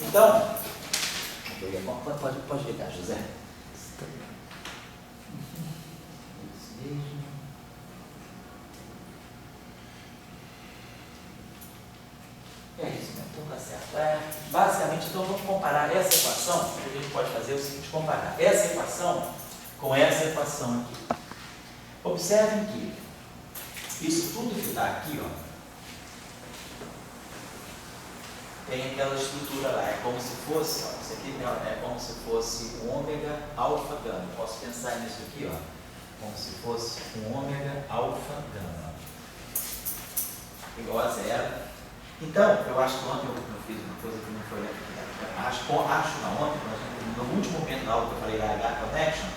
Então, pode ligar, José. Isso mesmo. É isso mesmo, então tá certo. Basicamente, então vamos comparar essa equação. O que a gente pode fazer é o seguinte: comparar essa equação com essa equação aqui. Observem que isso tudo que está aqui, ó, tem aquela estrutura lá, é como se fosse, ó, isso aqui é como se fosse um ômega alfa gama. Posso pensar nisso aqui, ó, como se fosse um ômega alfa gama igual a zero. Então, eu acho que ontem eu fiz uma coisa que não foi, acho não, ontem, no último momento da aula que eu falei da H connection,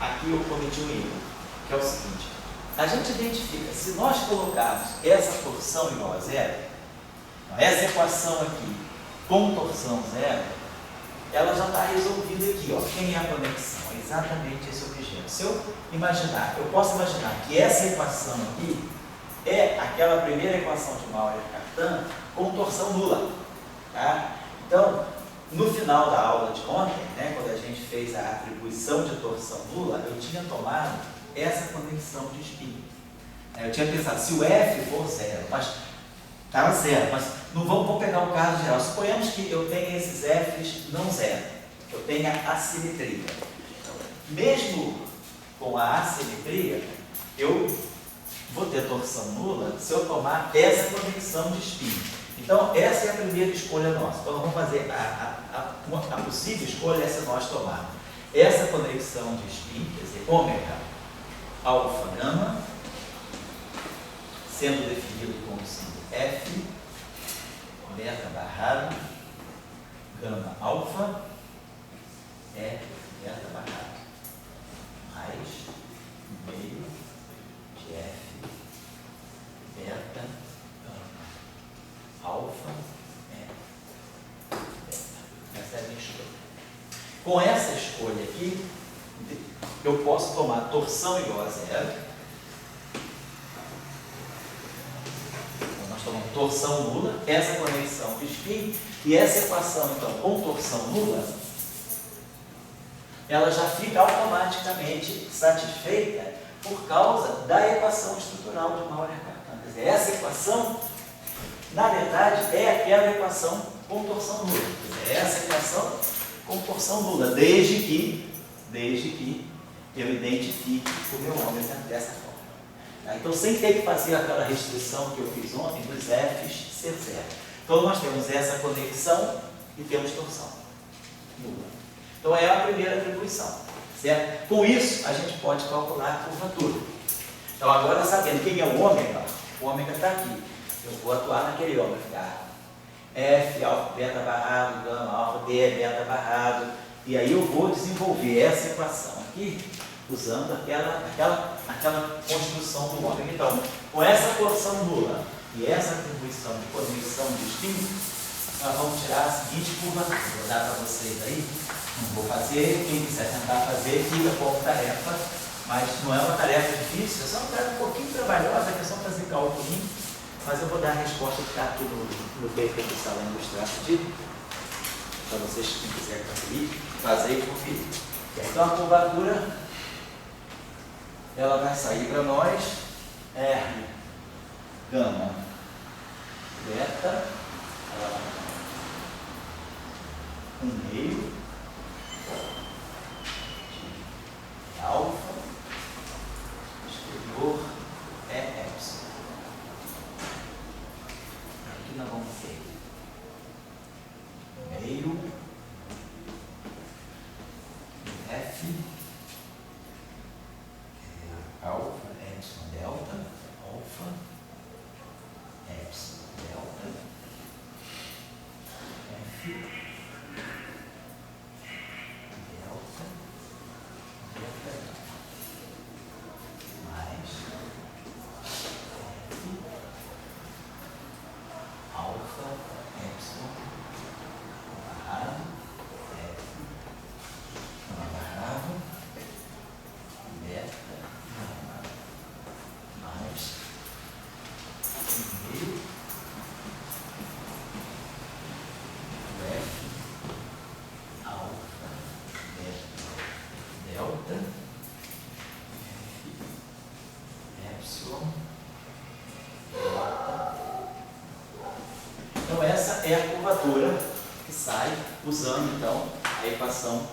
aqui eu cometi um erro, que é o seguinte: a gente identifica, se nós colocarmos essa torção igual a zero, essa equação aqui com torção zero, ela já está resolvida aqui, ó. Quem é a conexão? É exatamente esse objeto. Se eu imaginar, eu posso imaginar que essa equação aqui é aquela primeira equação de Maurer-Cartan com torção nula, tá? Então, no final da aula de ontem, né, quando a gente fez a atribuição de torção nula, eu tinha tomado essa conexão de spin. Eu tinha pensado, se o F for zero, mas estava zero, mas não vamos pegar o caso geral. Suponhamos que eu tenha esses F's não zero, eu tenha assimetria. Mesmo com a assimetria, eu vou ter torção nula se eu tomar essa conexão de spin. Então, essa é a primeira escolha nossa. Então, vamos fazer a possível escolha é se nós tomarmos essa conexão de spin, quer dizer, ômega alfa gama, sendo definido como sendo F beta barrado gama alfa é beta barrado mais meio de F beta gama alfa é beta. Essa é a minha escolha. Com essa escolha aqui, eu posso tomar torção igual a zero. Nós tomamos torção nula, essa conexão de spin, e essa equação, então, com torção nula, ela já fica automaticamente satisfeita por causa da equação estrutural de Maurer-Cartan. Quer dizer, essa equação, na verdade, é aquela equação com torção nula. Quer dizer, essa equação com torção nula, desde que eu identifique o meu ômega dessa forma. Então, sem ter que fazer aquela restrição que eu fiz ontem dos F's ser zero. Então, nós temos essa conexão e temos torção nula. Então, é a primeira atribuição, certo? Com isso, a gente pode calcular a curvatura. Então, agora, sabendo quem é o ômega está aqui. Eu vou atuar naquele ômega, ficar F, alfa, beta barrado, gama, alfa, D, beta barrado. E aí eu vou desenvolver essa equação aqui, usando aquela construção do ômega. Então, com essa torção nula e essa atribuição de conexão de spin, nós vamos tirar a seguinte curvatura. Vou dar para vocês aí, não vou fazer, quem quiser tentar fazer, fica como tarefa, mas não é uma tarefa difícil, é só uma tarefa um pouquinho trabalhosa, que é só fazer cálculo, mas eu vou dar a resposta que está aqui no paper do Salão Ilustrado pedido, para vocês que quiserem fazer e conferir. Então, a curvatura, ela vai sair para nós, R gama beta, ela vai meio de alfa, exterior é epsilon. Aqui nós vamos ter meio F alfa, epsilon, delta, alfa, epsilon, delta, F, delta, delta, mais F, alfa, epsilon, barrado, F, barrado, beta, mais meio F curvatura que sai usando, então,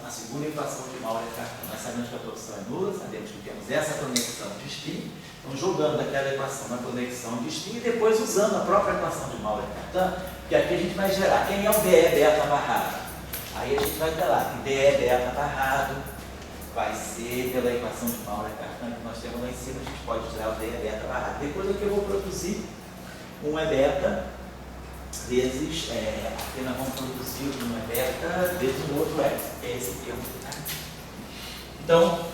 a segunda equação de Maurer-Cartan. Nós sabemos que a torção é nula, sabemos que temos essa conexão de spin, então jogando aquela equação na conexão de spin e depois usando a própria equação de Maurer-Cartan, que aqui a gente vai gerar quem é o DE beta barrado. Aí a gente vai ter lá que DE beta barrado vai ser pela equação de Maurer-Cartan que nós temos lá em cima, a gente pode tirar o DE beta barrado. Depois aqui eu vou produzir um E beta vezes, aqui nós vamos produzir um E beta vezes um outro E, que é esse termo que está aqui. Então,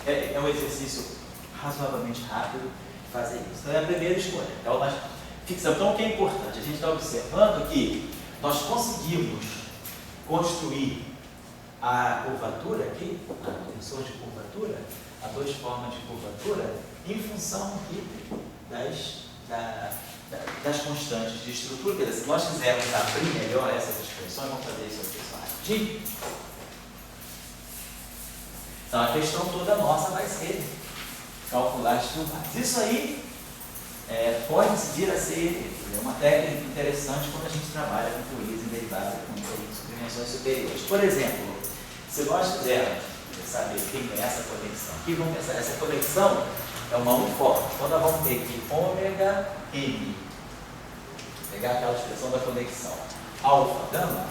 é um exercício razoavelmente rápido de fazer isso. Então é a primeira escolha. Então nós fixamos. Então o que é importante? A gente está observando que nós conseguimos construir a curvatura aqui, a tensor de curvatura, as duas formas de curvatura, em função aqui das constantes de estrutura. Quer dizer, se nós quisermos abrir melhor essas expressões, vamos fazer isso aqui só rapidinho. Então a questão toda nossa vai ser calcular as turbagens. Isso aí pode vir a ser uma técnica interessante quando a gente trabalha com fluidos em derivada com dimensões superiores. Por exemplo, se nós quisermos saber quem é essa conexão, aqui vamos pensar, essa conexão é uma uniforme. Então nós vamos ter que ômega m, pegar aquela expressão da conexão alfa gama,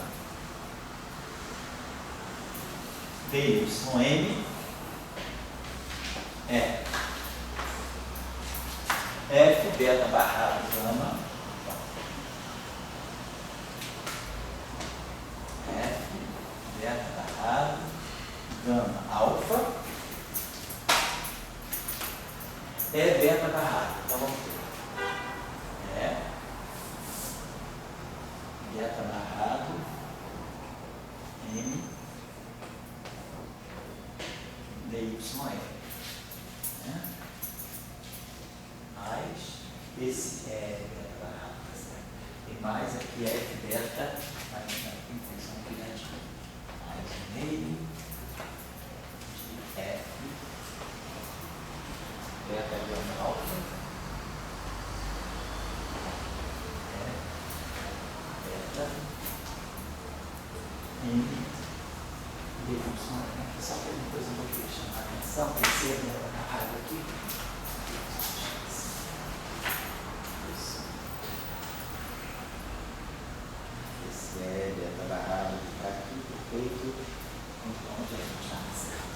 dy m F beta barrado gama F beta barrado gama alfa beta barrado. Então vamos ter beta barrado M dy mais esse beta barrado, e mais aqui F beta, mais em função aqui, né, mais meio de F beta gama alfa beta M dy, só que depois eu vou querer chamar a atenção, esse beta barrado aqui. Beta barrado está aqui, perfeito. Então, onde a gente está certo?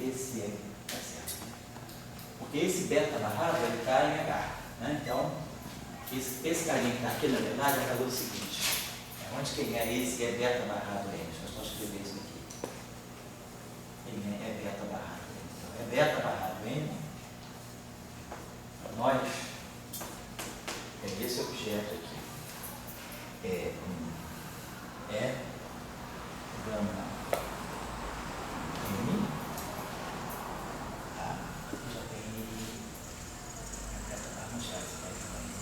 Esse tá certo. Porque esse beta barrado ele está em H, né? Então, esse carinha que está aqui, na verdade, vai fazer o seguinte: onde que é esse beta barrado M? Nós vamos escrever isso aqui. Ele é beta barrado M. Então, é beta barrado M. Para nós, é esse objeto aqui. Gama M. Aqui já tem beta barrado, não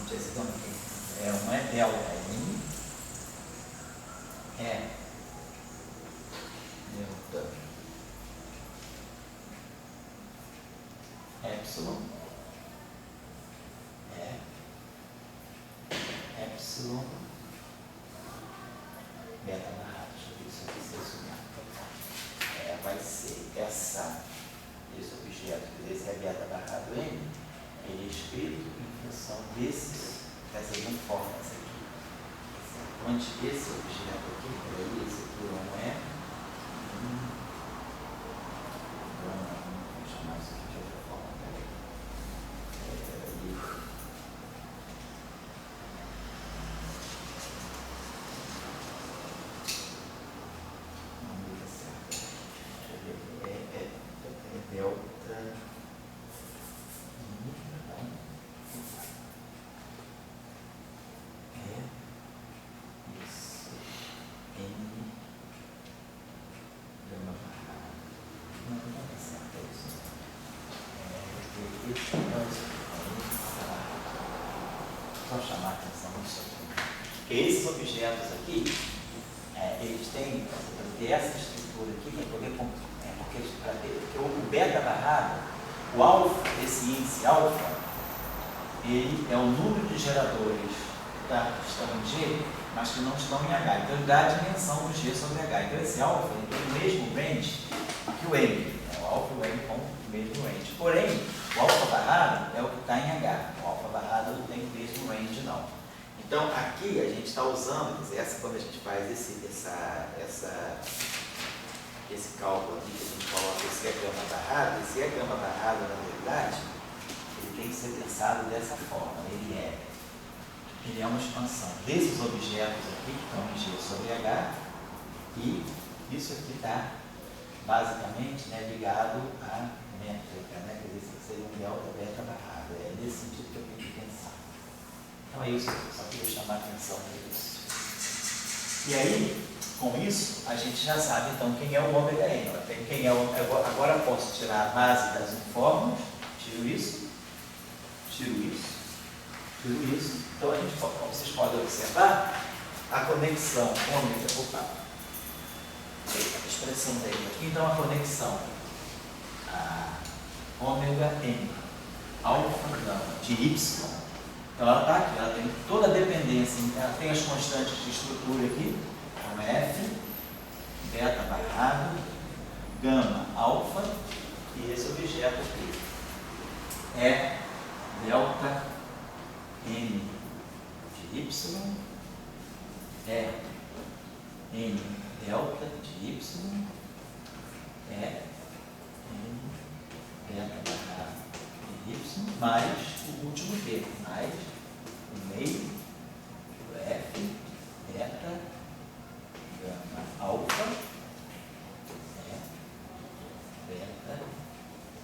tinha esse gama aqui. Uma é delta M. Delta epsilon epsilon beta barrado. Deixa eu ver isso aqui, se isso mesmo. Vai ser esse objeto, esse é beta barrado M, ele é escrito em função dessas uniformes aqui. Onde esse objeto aqui, peraí, esse aqui não é. Vou chamar isso aqui de outra forma, peraí. Não deu certo. Deixa eu ver. Delta. Isso. N. Gama Porque esses objetos aqui, eles têm, para ter essa estrutura aqui, porque o beta barrado, o alfa, esse índice alfa, ele é o número de geradores que estão em G, mas que não estão em H. Então, ele dá a dimensão do G sobre H. Então, esse alfa ele tem o mesmo range que o M. O alfa e o M com o mesmo range. Porém, o alfa barrado é o que está em H. O alfa barrado não tem o mesmo range, não. Então, aqui a gente está usando, quer dizer, quando a gente faz esse cálculo aqui, que a gente coloca esse é gama barrado, esse é gama barrado, na verdade, ele tem que ser pensado dessa forma. Ele é uma expansão desses objetos aqui, que estão em G sobre H, e isso aqui está basicamente, né, ligado à métrica, né, quer dizer, seria um delta beta barrado. É nesse sentido que eu tenho que pensar. Então é isso, eu só queria chamar a atenção para isso. E aí, com isso, a gente já sabe então quem é o ômega N. Agora eu posso tirar a base das fórmulas, tiro isso. Então a gente, como vocês podem observar, a conexão ômega, a expressão dele aqui, então a conexão ômega N, alfa gama de Y. Então ela está aqui, ela tem toda a dependência, ela tem as constantes de estrutura aqui, então F, beta barrado, gama, alfa, e esse objeto aqui é delta N de Y, é N delta de Y, é N beta barrado de Y, mais o último B, mais o meio do F, beta, gama, alfa, beta,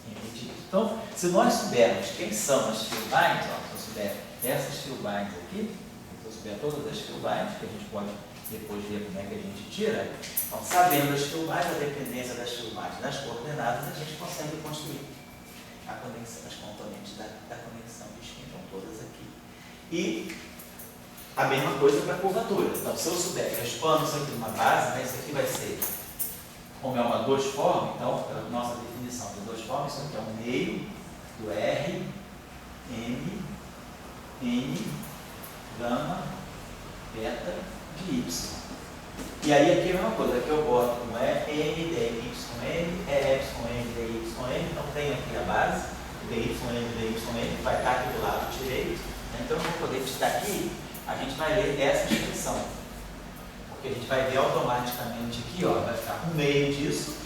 N de Y. Então, se nós soubermos quem são as field-lines, se eu souber essas field-lines aqui, se eu souber todas as field-lines, que a gente pode depois ver como é que a gente tira, então, sabendo as field-lines, a dependência das field-lines nas coordenadas, a gente consegue construir a conexão, as componentes da conexão de spin, então todas aqui. E a mesma coisa para a curvatura. Então, se eu souber que eu expando isso aqui numa base, né, isso aqui vai ser, como é uma dois forma, então, pela nossa definição de dois formas, isso aqui é um meio do R, N, gama, beta de Y. E aí aqui é a mesma coisa, aqui eu boto um N, DY, N, EY, DY, então tem aqui a base, DY, DY, vai estar aqui do lado direito, né? Então eu vou poder tirar aqui, a gente vai ler essa expressão, porque a gente vai ver automaticamente aqui, ó, vai ficar um meio disso,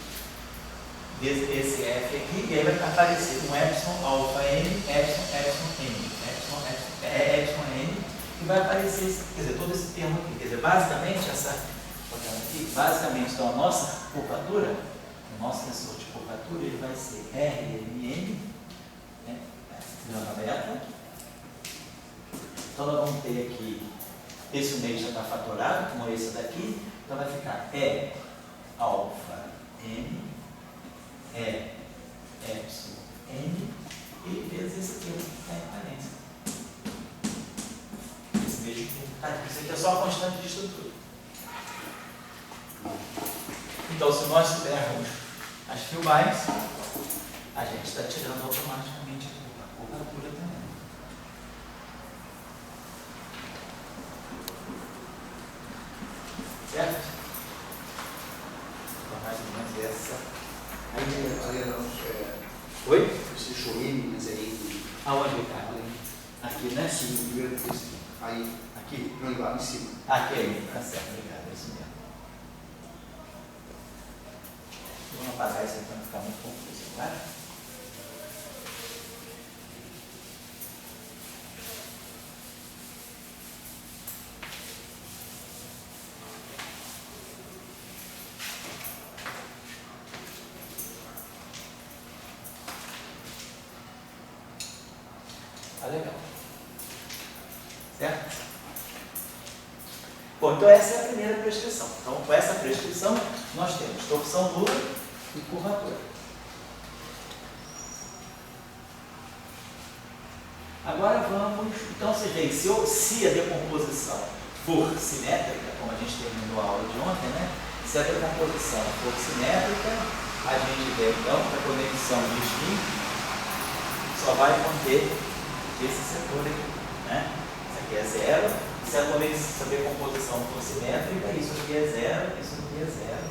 esse F aqui, e aí vai aparecer um epsilon, alfa N, epsilon N, N, e vai aparecer, quer dizer, todo esse termo aqui, quer dizer, basicamente basicamente, então, a nossa curvatura, o nosso tensor de curvatura, ele vai ser RMN, né, gama beta. Então, nós vamos ter aqui, esse meio já está fatorado, como esse daqui, então vai ficar E alfa N, E epsilon N, e vezes esse aqui, a equivalência. Esse mesmo termo está aqui, isso aqui é só a constante de estrutura. Então, se nós tivermos as field-lines, a gente está tirando automaticamente a curvatura também. Certo? Então, mais ou menos essa. Oi? Você achou M, mas aí. Aonde está? Aqui, né? Sim, no primeiro texto. Aí. Aqui? Não, lá em cima. Aqui, aí. Tá certo, obrigado. É isso mesmo. Vamos apagar isso aqui para não ficar muito confuso, claro? Tá legal. Certo? Bom, então essa é a primeira prescrição. Então, com essa prescrição, nós temos torção nula e curvatura. Agora vamos, então você vê, se a decomposição for simétrica, como a gente terminou a aula de ontem, né? Se a decomposição for simétrica, a gente vê então que a conexão de spin só vai conter esse setor aqui, né? Isso aqui é zero. Se a decomposição for simétrica, isso aqui é zero, isso aqui é zero.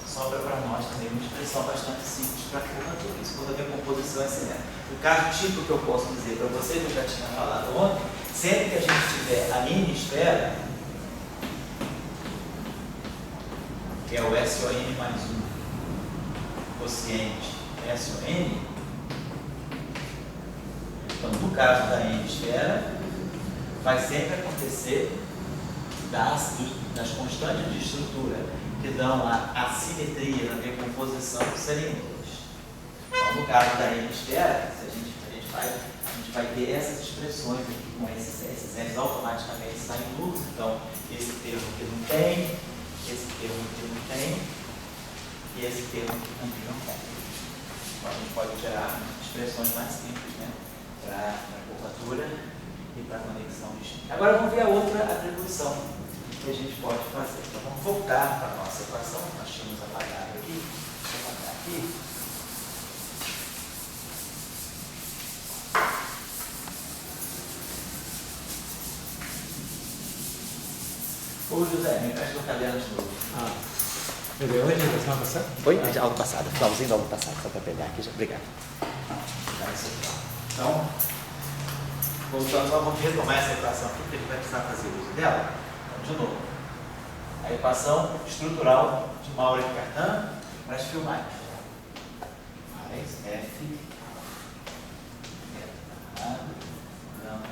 Sobra para nós também uma expressão bastante simples para a curvatura. Isso quando a decomposição é simétrica. O caso típico que eu posso dizer para vocês, que eu já tinha falado ontem, sempre que a gente tiver a mini esfera, que é o SON mais 1, quociente SON, então no caso da N esfera, vai sempre acontecer das constantes de estrutura que dão a assimetria na decomposição serem nulas. Então, no caso da N esfera, a gente vai ter essas expressões aqui com esses N's automaticamente saem nulos. Então, esse termo aqui não tem, esse termo aqui não tem, e esse termo aqui também não tem. Então, a gente pode tirar expressões mais simples, né? Para a curvatura e para a conexão de spin. Agora vamos ver a outra atribuição que a gente pode fazer. Então vamos voltar para a nossa equação, nós tínhamos apagado aqui, vou apagar aqui. Ô José, me presta o caderno de novo. Ele hoje na semana passada? Oi? De aula passada, finalzinho da aula passada, só para pegar aqui já. Obrigado. Então, voltando, nós vamos retomar essa equação aqui, porque a gente vai precisar fazer uso dela. Então, de novo, a equação estrutural de Maurer e Cartan para as filmagens. Mais F gama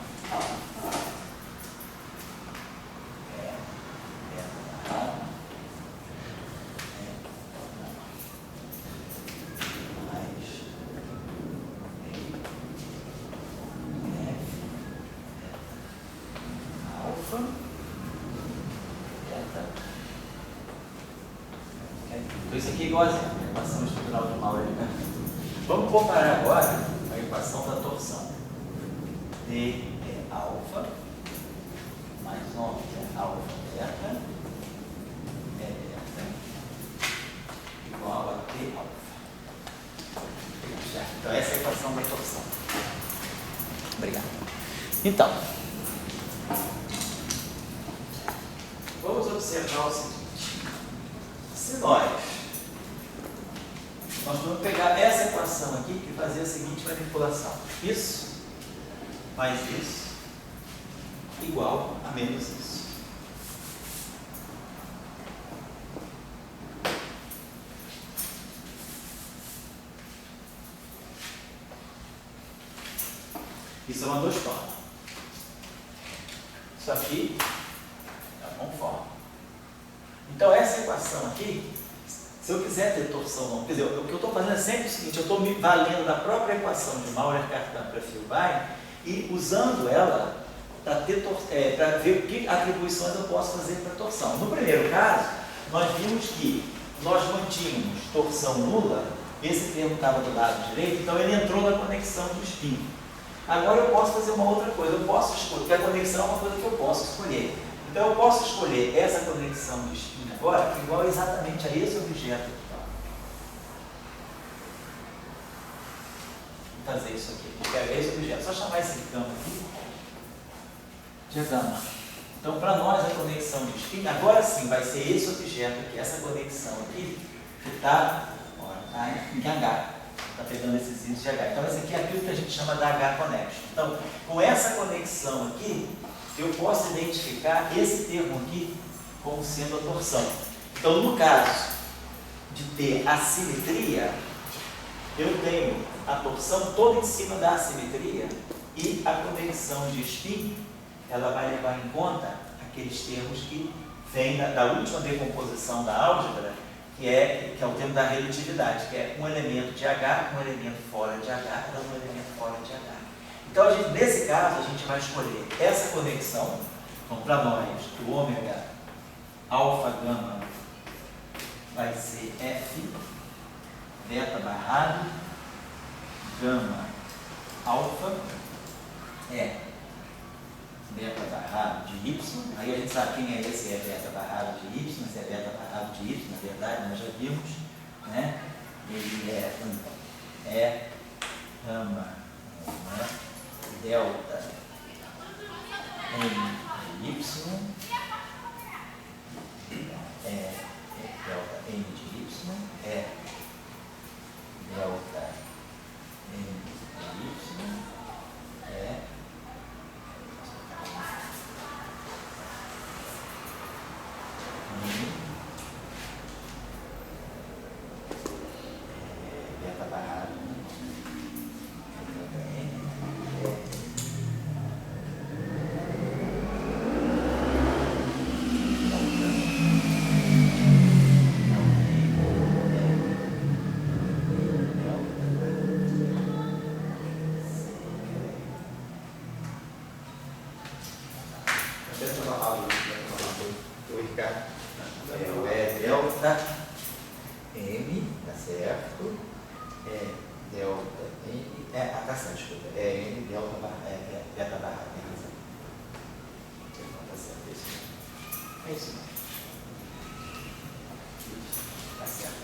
então isso aqui é igualzinho a equação estrutural de Maurer e Cartan. Vamos comparar agora a equação da torção. D é alfa, mais 9 é alfa beta, é beta, igual a T alfa. Então essa é a equação da torção. Obrigado. Então, vamos observar o seguinte. Se nós vamos pegar essa equação aqui e fazer a seguinte manipulação. Isso mais isso igual a menos isso. Isso é uma dois formas. Isso aqui é uma forma. Então essa equação aqui, se eu quiser ter torção não, quer dizer, o que eu estou fazendo é sempre o seguinte, eu estou me valendo da própria equação de Maurer e Cartan para Filbay e usando ela para ver que atribuições eu posso fazer para torção. No primeiro caso, nós vimos que nós mantínhamos torção nula, esse termo estava do lado direito, então ele entrou na conexão do spin. Agora eu posso fazer uma outra coisa, eu posso escolher, porque a conexão é uma coisa que eu posso escolher. Então eu posso escolher essa conexão de spin agora, que é igual exatamente a esse objeto aqui. Vou fazer isso aqui. Eu quero esse objeto. Só chamar esse campo aqui de gama. Então para nós a conexão de spin, agora sim vai ser esse objeto aqui, essa conexão aqui, que está em H. Está pegando esses índices de H. Então esse aqui é aquilo que a gente chama da H connection. Então com essa conexão aqui, eu posso identificar esse termo aqui como sendo a torção. Então, no caso de ter assimetria, eu tenho a torção toda em cima da assimetria e a conexão de spin, ela vai levar em conta aqueles termos que vêm da última decomposição da álgebra, que é o termo da relatividade, que é um elemento de H, um elemento fora de H, um elemento fora de H. Então, nesse caso, a gente vai escolher essa conexão. Então, para nós, o ômega alfa gama vai ser F, beta barrado, gama alfa é beta barrado de y, aí a gente sabe quem é esse, é beta barrado de y, esse é beta barrado de y, na verdade, nós já vimos, né? Ele é gama, né? Delta n de y, delta n de y, delta n de y, beta barrado delta n delta m, tá certo? Delta n, tá certo, desculpa, n delta beta barra, tem razão. Tá certo, é isso mesmo. É isso mesmo. Tá certo.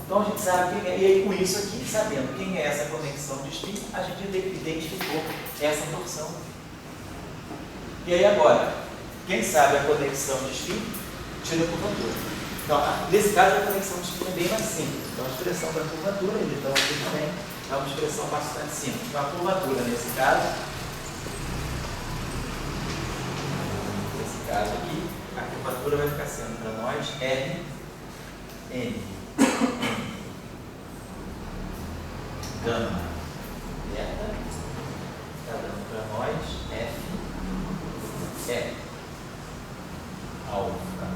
Então a gente sabe quem é, e aí com isso aqui, sabendo quem é essa conexão de spin, a gente identificou essa torção. E aí agora, quem sabe a conexão de spin, tira a curvatura. Então, nesse caso, a conexão de spin é bem mais simples. Então, a expressão da curvatura, então aqui também é uma expressão bastante simples. Então, a curvatura, nesse caso aqui, a curvatura vai ficar sendo para nós R, N, gama, beta, está dando para nós F, E, alfa,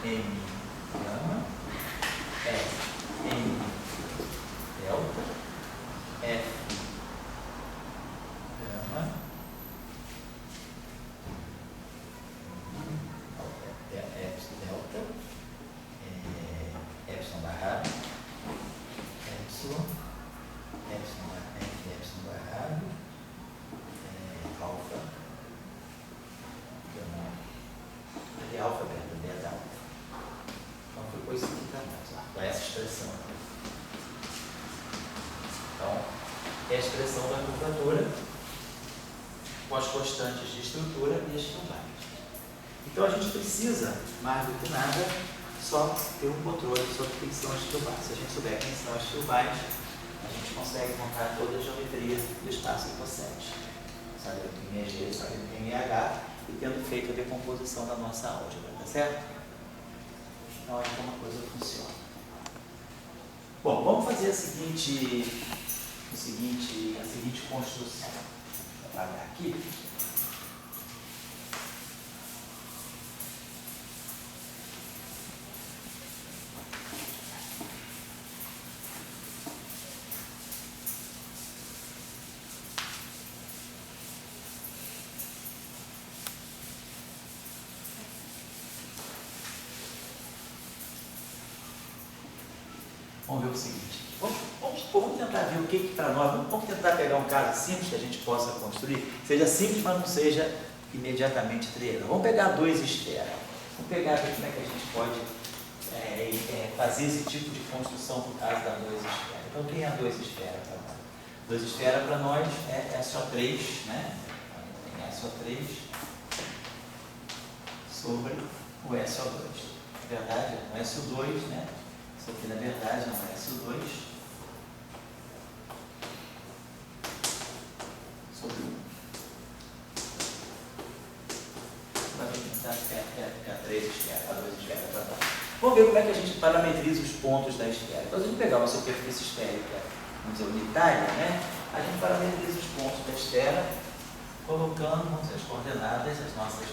M, gama, N, delta, F, gama, delta, epsilon barrado, epsilon barrado, alfa, gama, e alfa, beta, alfa. Então, foi isso aqui para nós, com essa expressão. Então, é a expressão da curvatura com as constantes de estrutura e as turbais. Então, a gente precisa, mais do que nada, só ter um controle sobre quem são as turbais. Se a gente souber quem são as turbais, a gente consegue montar toda a geometria do espaço hipossete. Saber quem é G, saber quem é H, e tendo feito a decomposição da nossa álgebra, tá certo? Então, olha como a coisa funciona. Bom, vamos fazer a seguinte construção. Vou apagar aqui. Vamos ver o seguinte, vamos tentar ver o que para nós, vamos tentar pegar um caso simples que a gente possa construir, seja simples, mas não seja imediatamente trivial. Vamos pegar dois esferas, vamos pegar aqui como é que a gente pode fazer esse tipo de construção por causa da dois esferas. Então, quem é a dois esferas para nós? Dois esferas para nós é SO3, né? Tem SO3 sobre o SO2. Na verdade, é o SO2, né? Isso aqui, na verdade, não é SO2 sobre 1. Vai tentar ficar 3 esferas, 2 esferas para cá. Vamos ver como é que a gente parametriza os pontos da esfera. Então, se a gente pegar uma superfície esférica, vamos dizer, unitária, né? A gente parametriza os pontos da esfera colocando, vamos dizer, as coordenadas, as nossas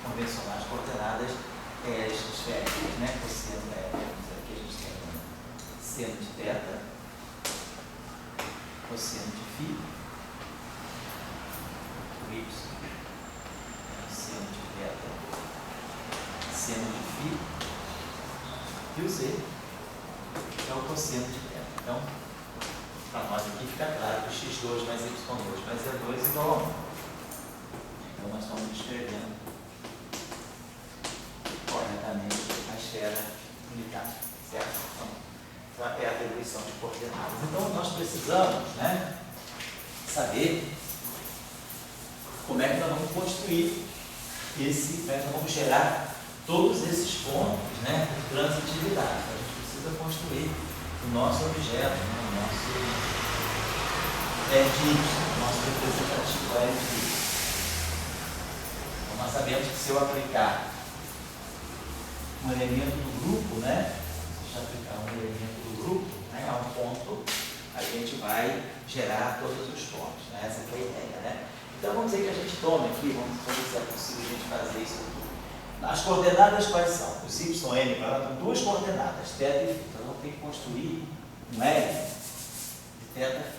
convencionais coordenadas esféricas, né? Aqui a gente tem seno de θ, cosseno de φ, y, seno de E o Z é o cosseno de θ. Então, para nós aqui fica claro que x2 mais y2 mais z2 igual a 1. Então, nós estamos escrevendo corretamente a esfera unitária, certo? Então, é a atribuição de coordenadas. Então, nós precisamos, né, saber como é que nós vamos construir como é que nós vamos gerar todos esses pontos, né, de transitividade. Então, a gente precisa construir o nosso objeto, né, o nosso o nosso representativo L de Y. Então, nós sabemos que se eu aplicar um elemento do grupo, né, se eu aplicar um elemento do grupo, né, a um ponto, a gente vai gerar todos os pontos. Né? Essa que é a ideia, né? Então, vamos dizer que a gente tome aqui, vamos ver se é possível a gente fazer isso aqui. As coordenadas quais são? Os y, n, são duas coordenadas, θ e φ. Então, eu tenho que construir um L de θ e φ.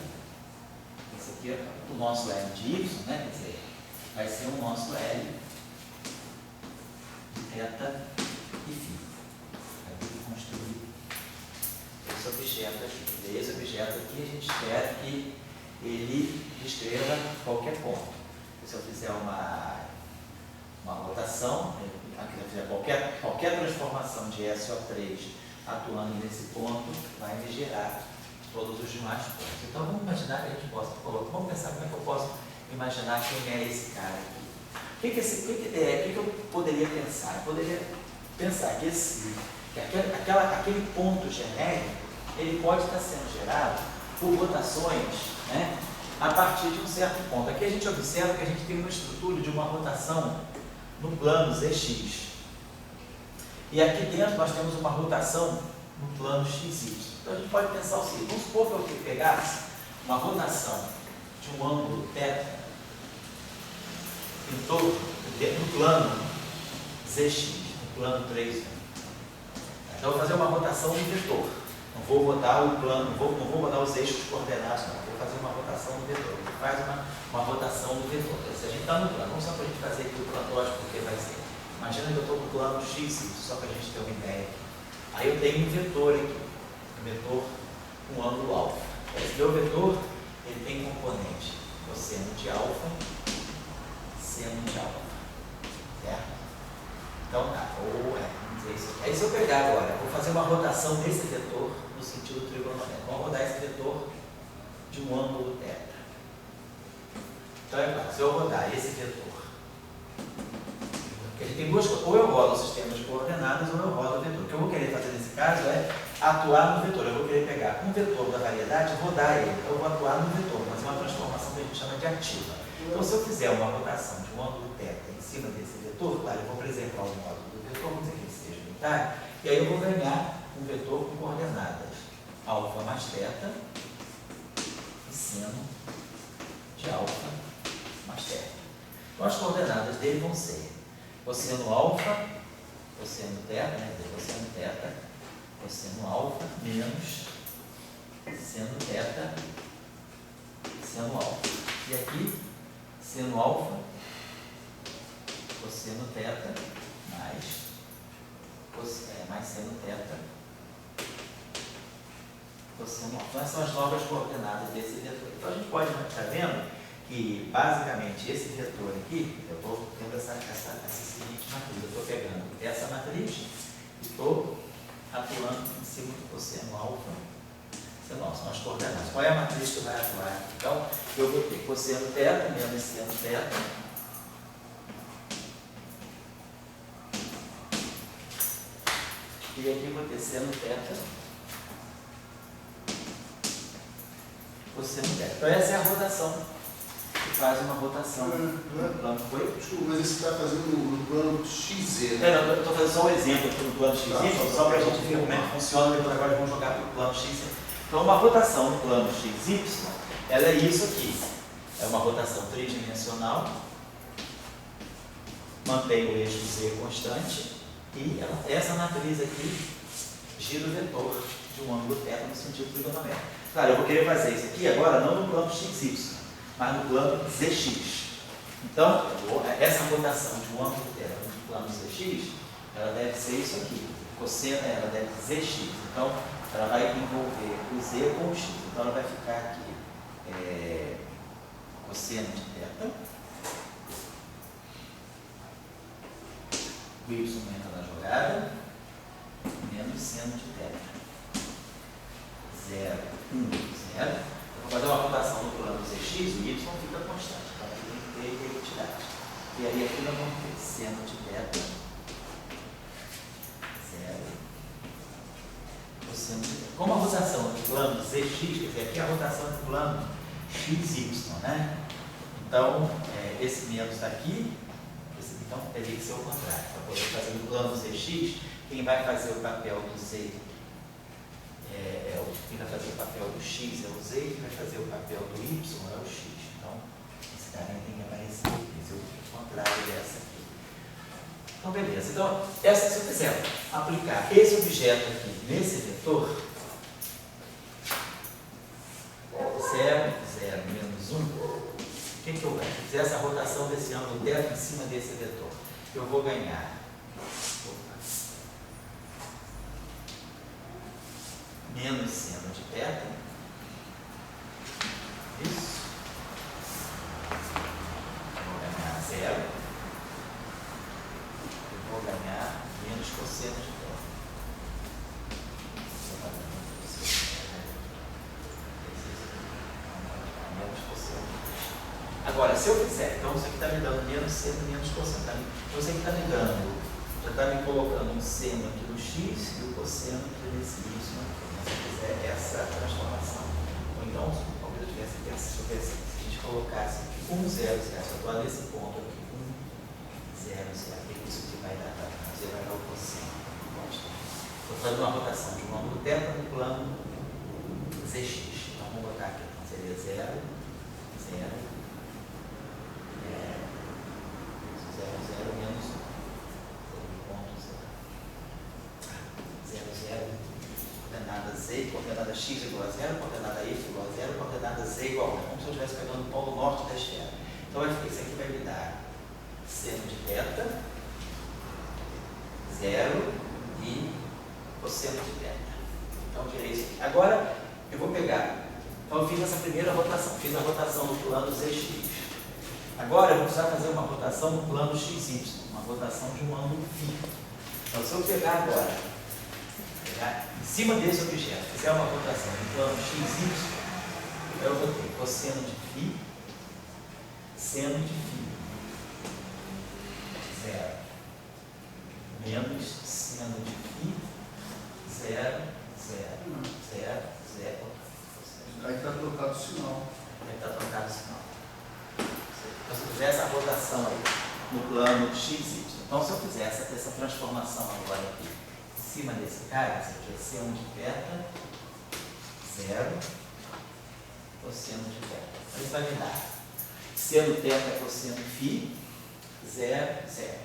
Esse aqui é o nosso L de y, né? Quer dizer, vai ser o nosso L de θ e φ. Vai ter que construir esse objeto aqui. Esse objeto aqui a gente espera que ele descreva qualquer ponto. Se eu fizer uma rotação, se eu fizer qualquer transformação de SO3 atuando nesse ponto, vai me gerar todos os demais pontos. Então vamos imaginar que a gente possa colocar, vamos pensar como é que eu posso imaginar quem é esse cara aqui. O que eu poderia pensar? Eu poderia pensar que aquele ponto genérico, ele pode estar sendo gerado por rotações, né, a partir de um certo ponto. Aqui a gente observa que a gente tem uma estrutura de uma rotação no plano ZX. E aqui dentro nós temos uma rotação no plano XY. Então a gente pode pensar o seguinte: vamos supor que eu pegasse uma rotação de um ângulo θ em torno do plano ZX, no plano 3. Então eu vou fazer uma rotação no vetor. Não vou botar o plano, não vou botar os eixos coordenados, não. Vou fazer uma rotação no vetor. Ele faz uma rotação no vetor. Se a gente está no plano, vamos só para a gente fazer aqui o plantótipo, porque vai ser. Imagina que eu estou no plano x, só para a gente ter uma ideia. Aí eu tenho um vetor aqui, um vetor com ângulo alfa. Esse meu vetor, ele tem componente cosseno de alfa, seno de alfa. Certo? Então tá, vamos dizer isso aqui. Aí se eu pegar agora, vou fazer uma rotação desse vetor no sentido trigonométrico. Vamos rodar esse vetor de um ângulo θ. Então é claro, se eu rodar esse vetor, porque ele tem duas coisas, ou eu rodo o sistema de coordenadas ou eu rodo o vetor. O que eu vou querer fazer nesse caso é atuar no vetor. Eu vou querer pegar um vetor da variedade e rodar ele. Eu vou atuar no vetor, fazer uma transformação que a gente chama de ativa. Então se eu fizer uma rotação de um ângulo θ em cima desse vetor, claro, eu vou preservar o módulo do vetor, vamos dizer que ele seja unitário, e aí eu vou ganhar um vetor com coordenadas alfa mais θ e seno de alfa mais θ. Então as coordenadas dele vão ser cosseno alfa, cosseno θ, né? Cosseno θ, cosseno alfa menos seno θ, seno alfa. E aqui, seno alfa, cosseno θ mais seno θ, cosseno alfa. Então, essas são as novas coordenadas desse vetor. Então, a gente pode estar vendo que, basicamente, esse vetor aqui, eu estou tendo essa seguinte matriz. Eu estou pegando essa matriz e estou atuando em cima do cosseno alfa. São as coordenadas. Qual é a matriz que vai atuar? Então, eu vou ter cosseno θ menos seno θ. E aqui eu vou ter seno θ, cosseno θ. Então essa é a rotação, que faz uma rotação no plano. Foi? Desculpa, mas esse que está fazendo no plano XZ, né? Eu estou fazendo só um exemplo aqui no plano XY, só para a gente ver como é que funciona, depois agora vamos jogar para o plano XY. Então uma rotação no plano XY, ela é isso aqui. É uma rotação tridimensional, mantém o eixo Z constante, e essa matriz aqui gira o vetor de um ângulo θ no sentido trigonométrico. Claro, eu vou querer fazer isso aqui agora não no plano XY, mas no plano ZX. Então, essa rotação de um ângulo θ no plano ZX ela deve ser isso aqui. Cosseno, ela deve ser x. Então, ela vai envolver o z com o x. Então, ela vai ficar aqui cosseno de θ. O y entra na jogada, menos seno de θ. 0, 1, 0. Eu vou fazer uma rotação no plano zx, o y fica constante. Então, aqui tem que ter identidade. E aí, aqui nós vamos ter seno de θ, 0, cosseno de θ. Como a rotação do plano zx, quer dizer, aqui é a rotação do plano xy, né? Então, esse menos está aqui, então teria que ser o contrário. Para poder fazer o plano zx, quem vai fazer o papel do z quem vai fazer o papel do x é o z, quem vai fazer o papel do y é o x. Então, esse caminho tem que aparecer aqui, esse é o contrário dessa aqui. Então, beleza. Então, se eu quiser aplicar esse objeto aqui nesse vetor, 0, 0, menos 1, o que eu ganho? Se eu fizer essa rotação desse ângulo θ em cima desse vetor, eu vou ganhar menos seno de θ, isso, eu vou ganhar 0, eu vou ganhar menos cosseno de θ. Menos cosseno de θ. Agora, se eu fizer, então isso aqui está me dando menos seno, menos cosseno. Então isso aqui está me dando, já está me colocando um seno aqui no x e o cosseno aqui nesse y. Se eu fizer essa transformação. Ou então, talvez eu tivesse aqui, se a gente colocasse aqui 1, 0, 0, se eu atuar nesse ponto aqui, 1, 0, 0, isso aqui vai dar, você vai dar o cosseno. Estou fazendo uma rotação de um ângulo θ no plano zx. Então, vamos botar aqui, então, seria 0, 0, 0, 0, menos 1. Coordenada z, coordenada x igual a 0, coordenada y igual a 0, coordenada z igual a 1. Como se eu estivesse pegando o polo norte da esfera. Então, isso aqui vai me dar seno de θ, 0 e cosseno de θ. Então, eu tirei isso aqui. Agora, eu vou pegar. Então, eu fiz essa primeira rotação. Fiz a rotação no plano zx. Agora, eu vou precisar fazer uma rotação no plano xy. Uma rotação de um ângulo φ. Então, se eu pegar agora, em cima desse objeto, fizer uma rotação no plano xy, eu vou ter cosseno de φ, seno de φ, 0, menos seno de φ, 0, 0, 0, 0. Aí está trocado o sinal. Aí está trocado o sinal. Então, se eu fizer essa rotação aí no plano xy, então se eu fizer essa transformação agora aqui, em cima desse cara, esse aqui é seno de θ, 0, cosseno de θ. Então, isso vai me dar seno θ é cosseno φ, 0, 0.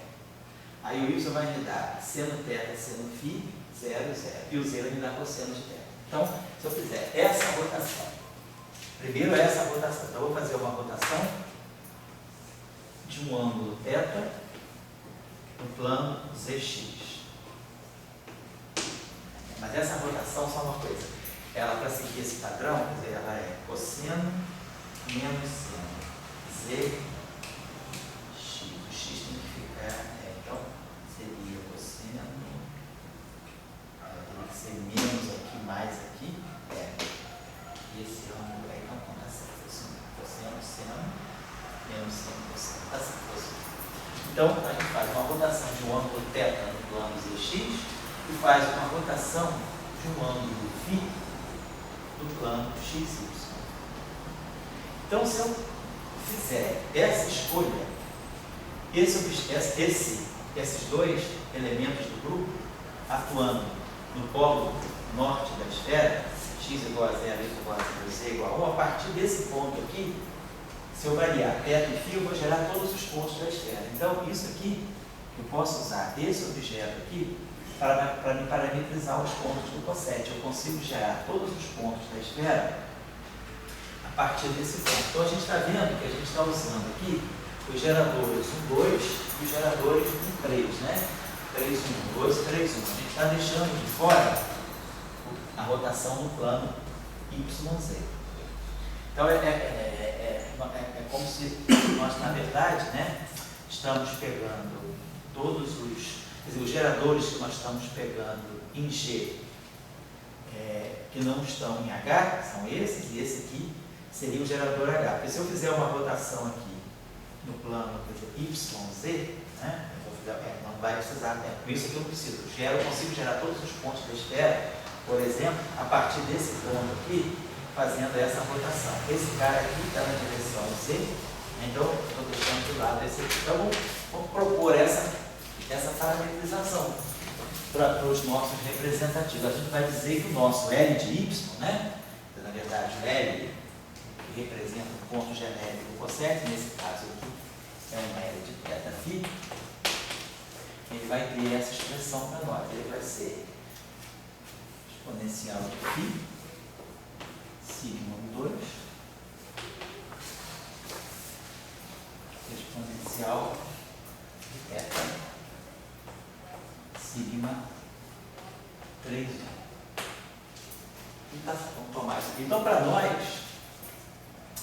Aí o y vai me dar seno θ é seno φ, 0, 0. E o z vai me dar cosseno de θ. Então, se eu fizer essa rotação, primeiro essa rotação, então eu vou fazer uma rotação de um ângulo θ no plano zx. Mas essa rotação, só uma coisa, ela para seguir esse padrão, quer dizer, ela é cosseno menos seno, z, x. O x tem que ficar, então, seria cosseno, tem que ser menos aqui, mais aqui, e esse ângulo aí não conta certo, cosseno, seno, menos seno, cosseno, tá certo. Então, a gente faz uma rotação de um ângulo θ no plano zx, e faz uma rotação de um ângulo φ no plano xy. Então, se eu fizer essa escolha, esses dois elementos do grupo atuando no polo norte da esfera, x igual a 0, y igual a 0, z igual a 1, a partir desse ponto aqui, se eu variar θ e φ, eu vou gerar todos os pontos da esfera. Então, isso aqui, eu posso usar esse objeto aqui para me parametrizar os pontos do cossete. Eu consigo gerar todos os pontos da esfera a partir desse ponto. Então, a gente está vendo que a gente está usando aqui os geradores 1, 2 e os geradores 1, 3, né? 3, 1, 2, 3, 1. A gente está deixando de fora a rotação no plano YZ. Então, é como se nós, na verdade, né, estamos pegando todos os geradores que nós estamos pegando em G, que não estão em H, são esses, e esse aqui seria o gerador H. Porque se eu fizer uma rotação aqui no plano, YZ, né, não vai precisar tempo. Com isso aqui eu preciso. Eu consigo gerar todos os pontos da esfera, por exemplo, a partir desse ponto aqui, fazendo essa rotação. Esse cara aqui está na direção Z, então estou deixando de lado esse aqui. Então vamos propor essa parametrização para os nossos representativos. A gente vai dizer que o nosso L de Y, né? Na verdade, o L que representa o ponto genérico do cossete, nesse caso aqui é uma L de θ, ele vai ter essa expressão para nós. Ele vai ser exponencial de φ, sigma 2, exponencial de θ, sigma 3. Então, vamos tomar isso aqui. Então, para nós,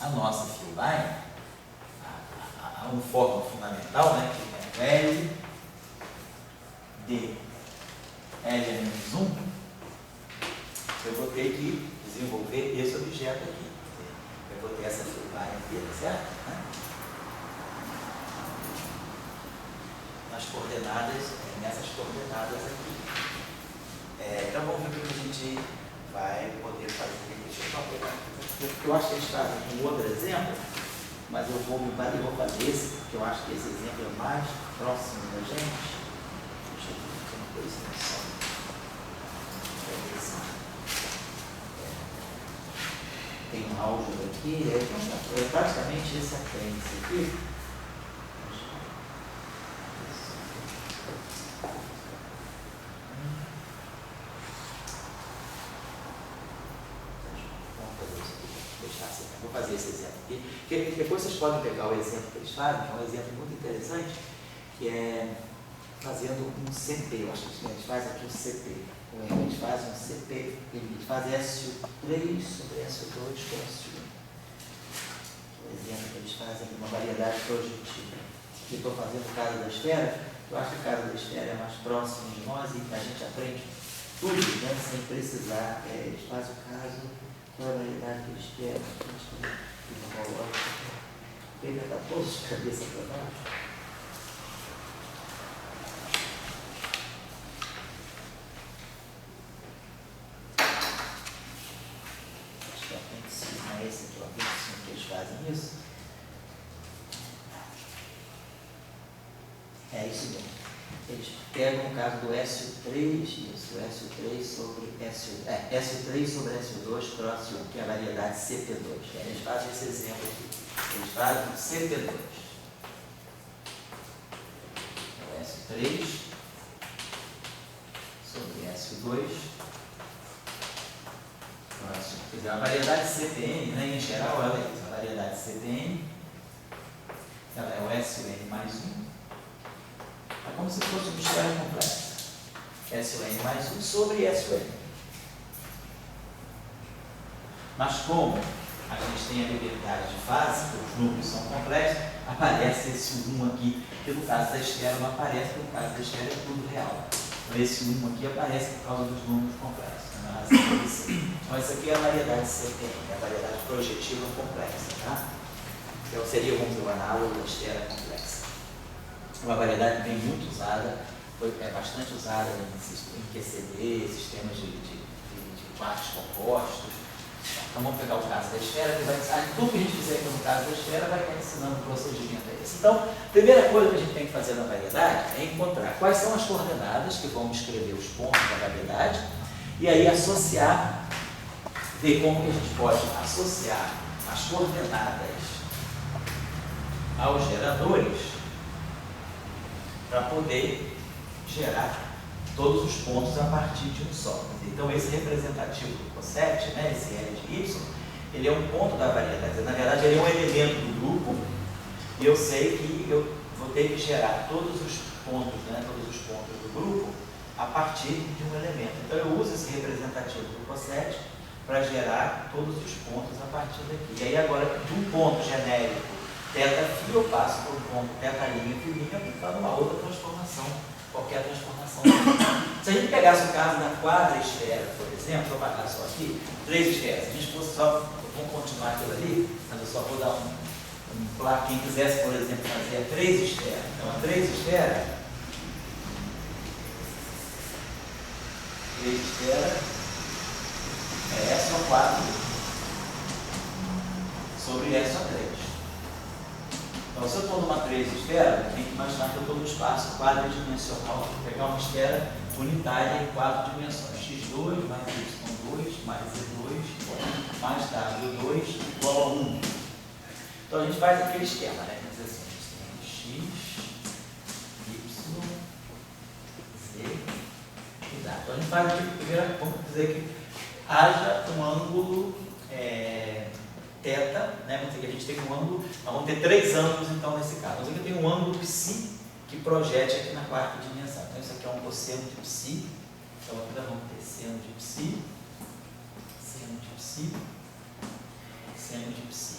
a nossa field line, há uma fórmula fundamental, né, que é L de L é menos 1, eu vou ter que desenvolver esse objeto aqui. Eu vou ter essa field line inteira, certo? Nas coordenadas, nessas coordenadas aqui. Então vamos ver o que a gente vai poder fazer. Deixa eu só pegar aqui, porque eu acho que eles fazem um outro exemplo, mas eu vou fazer esse, porque eu acho que esse exemplo é mais próximo da gente. Deixa eu ver se não coisa noção. Tem um álgebra aqui, então, praticamente esse apêndice aqui. Vou fazer esse exemplo aqui, porque depois vocês podem pegar o exemplo que eles fazem, que é um exemplo muito interessante, que é fazendo um CP. Eu acho que eles fazem aqui um CP. Eles fazem um CP, eles fazem SU3 sobre SU2 com SU1. O exemplo que eles fazem aqui, uma variedade projetiva. Que estou fazendo o caso da esfera, eu acho que o caso da esfera é mais próximo de nós e a gente aprende tudo, né, sem precisar. Eles fazem o caso da variedade que eles querem, ele está todos de cabeça para baixo. Acho que o apêndice não é esse aqui, o apêndice que eles fazem isso. É isso mesmo. Eles pegam o caso do SU3, isso, SU3 sobre SU3 sobre SU2 cross 1, que é a variedade CP2. Eles fazem esse exemplo aqui. Eles fazem o CP2. O S3 sobre S2 cross 1. Quer dizer, a variedade CPN, né, em geral, ela é isso. A variedade CPN, ela é o SN mais 1. É como se fosse uma esfera complexa. SN mais 1 sobre SN. Mas como a gente tem a liberdade de fase, os números são complexos, aparece esse 1 aqui, que no caso da esfera não aparece, porque no caso da esfera é tudo real. Então esse 1 aqui aparece por causa dos números complexos. Então essa aqui é a variedade CPN, a variedade projetiva complexa. Tá? Então seria, vamos dizer, o análogo da esfera complexa. Uma variedade bem muito usada, é bastante usada em QCD, sistemas de quartos compostos. Então vamos pegar o caso da esfera, que vai ensinar tudo que a gente fizer aqui no caso da esfera, vai estar ensinando o procedimento a esse. Então, a primeira coisa que a gente tem que fazer na variedade é encontrar quais são as coordenadas que vão descrever os pontos da variedade e aí associar, ver como que a gente pode associar as coordenadas aos geradores para poder gerar todos os pontos a partir de um só. Então, esse representativo do cossete, né, esse L de Y, ele é um ponto da variedade. Na verdade, ele é um elemento do grupo e eu sei que eu vou ter que gerar todos os pontos, né, todos os pontos do grupo, a partir de um elemento. Então eu uso esse representativo do cossete para gerar todos os pontos a partir daqui. E aí agora, de um ponto genérico θ, eu passo para um ponto θ', aplicando uma outra transformação, qualquer transformação. Se a gente pegasse o caso da quadra-esfera, por exemplo, vou apagar só aqui, 3 esferas, se a gente fosse só, vamos continuar aquilo ali, mas eu só vou dar um placa, quem quisesse, por exemplo, fazer a 3 esferas. Então a 3 esferas, é SO4 sobre SO3. Então, se eu estou numa 3 esfera, eu tenho que imaginar que eu estou no espaço quadridimensional. Vou pegar uma esfera unitária em 4 dimensões. x2 mais y2 mais z2 mais w2 igual a 1. Então, a gente faz aquele esquema, né? Quer dizer assim, a gente tem x, y, z e w. Então, a gente faz aqui, primeiro, vamos dizer que haja um ângulo θ, né? Vamos dizer que a gente tem um ângulo, nós vamos ter 3 ângulos então nesse caso. Vamos dizer que eu tenho um ângulo psi que projete aqui na 4ª dimensão. Então isso aqui é um cosseno de psi. Então aqui nós vamos ter seno de psi, seno de psi, seno de psi.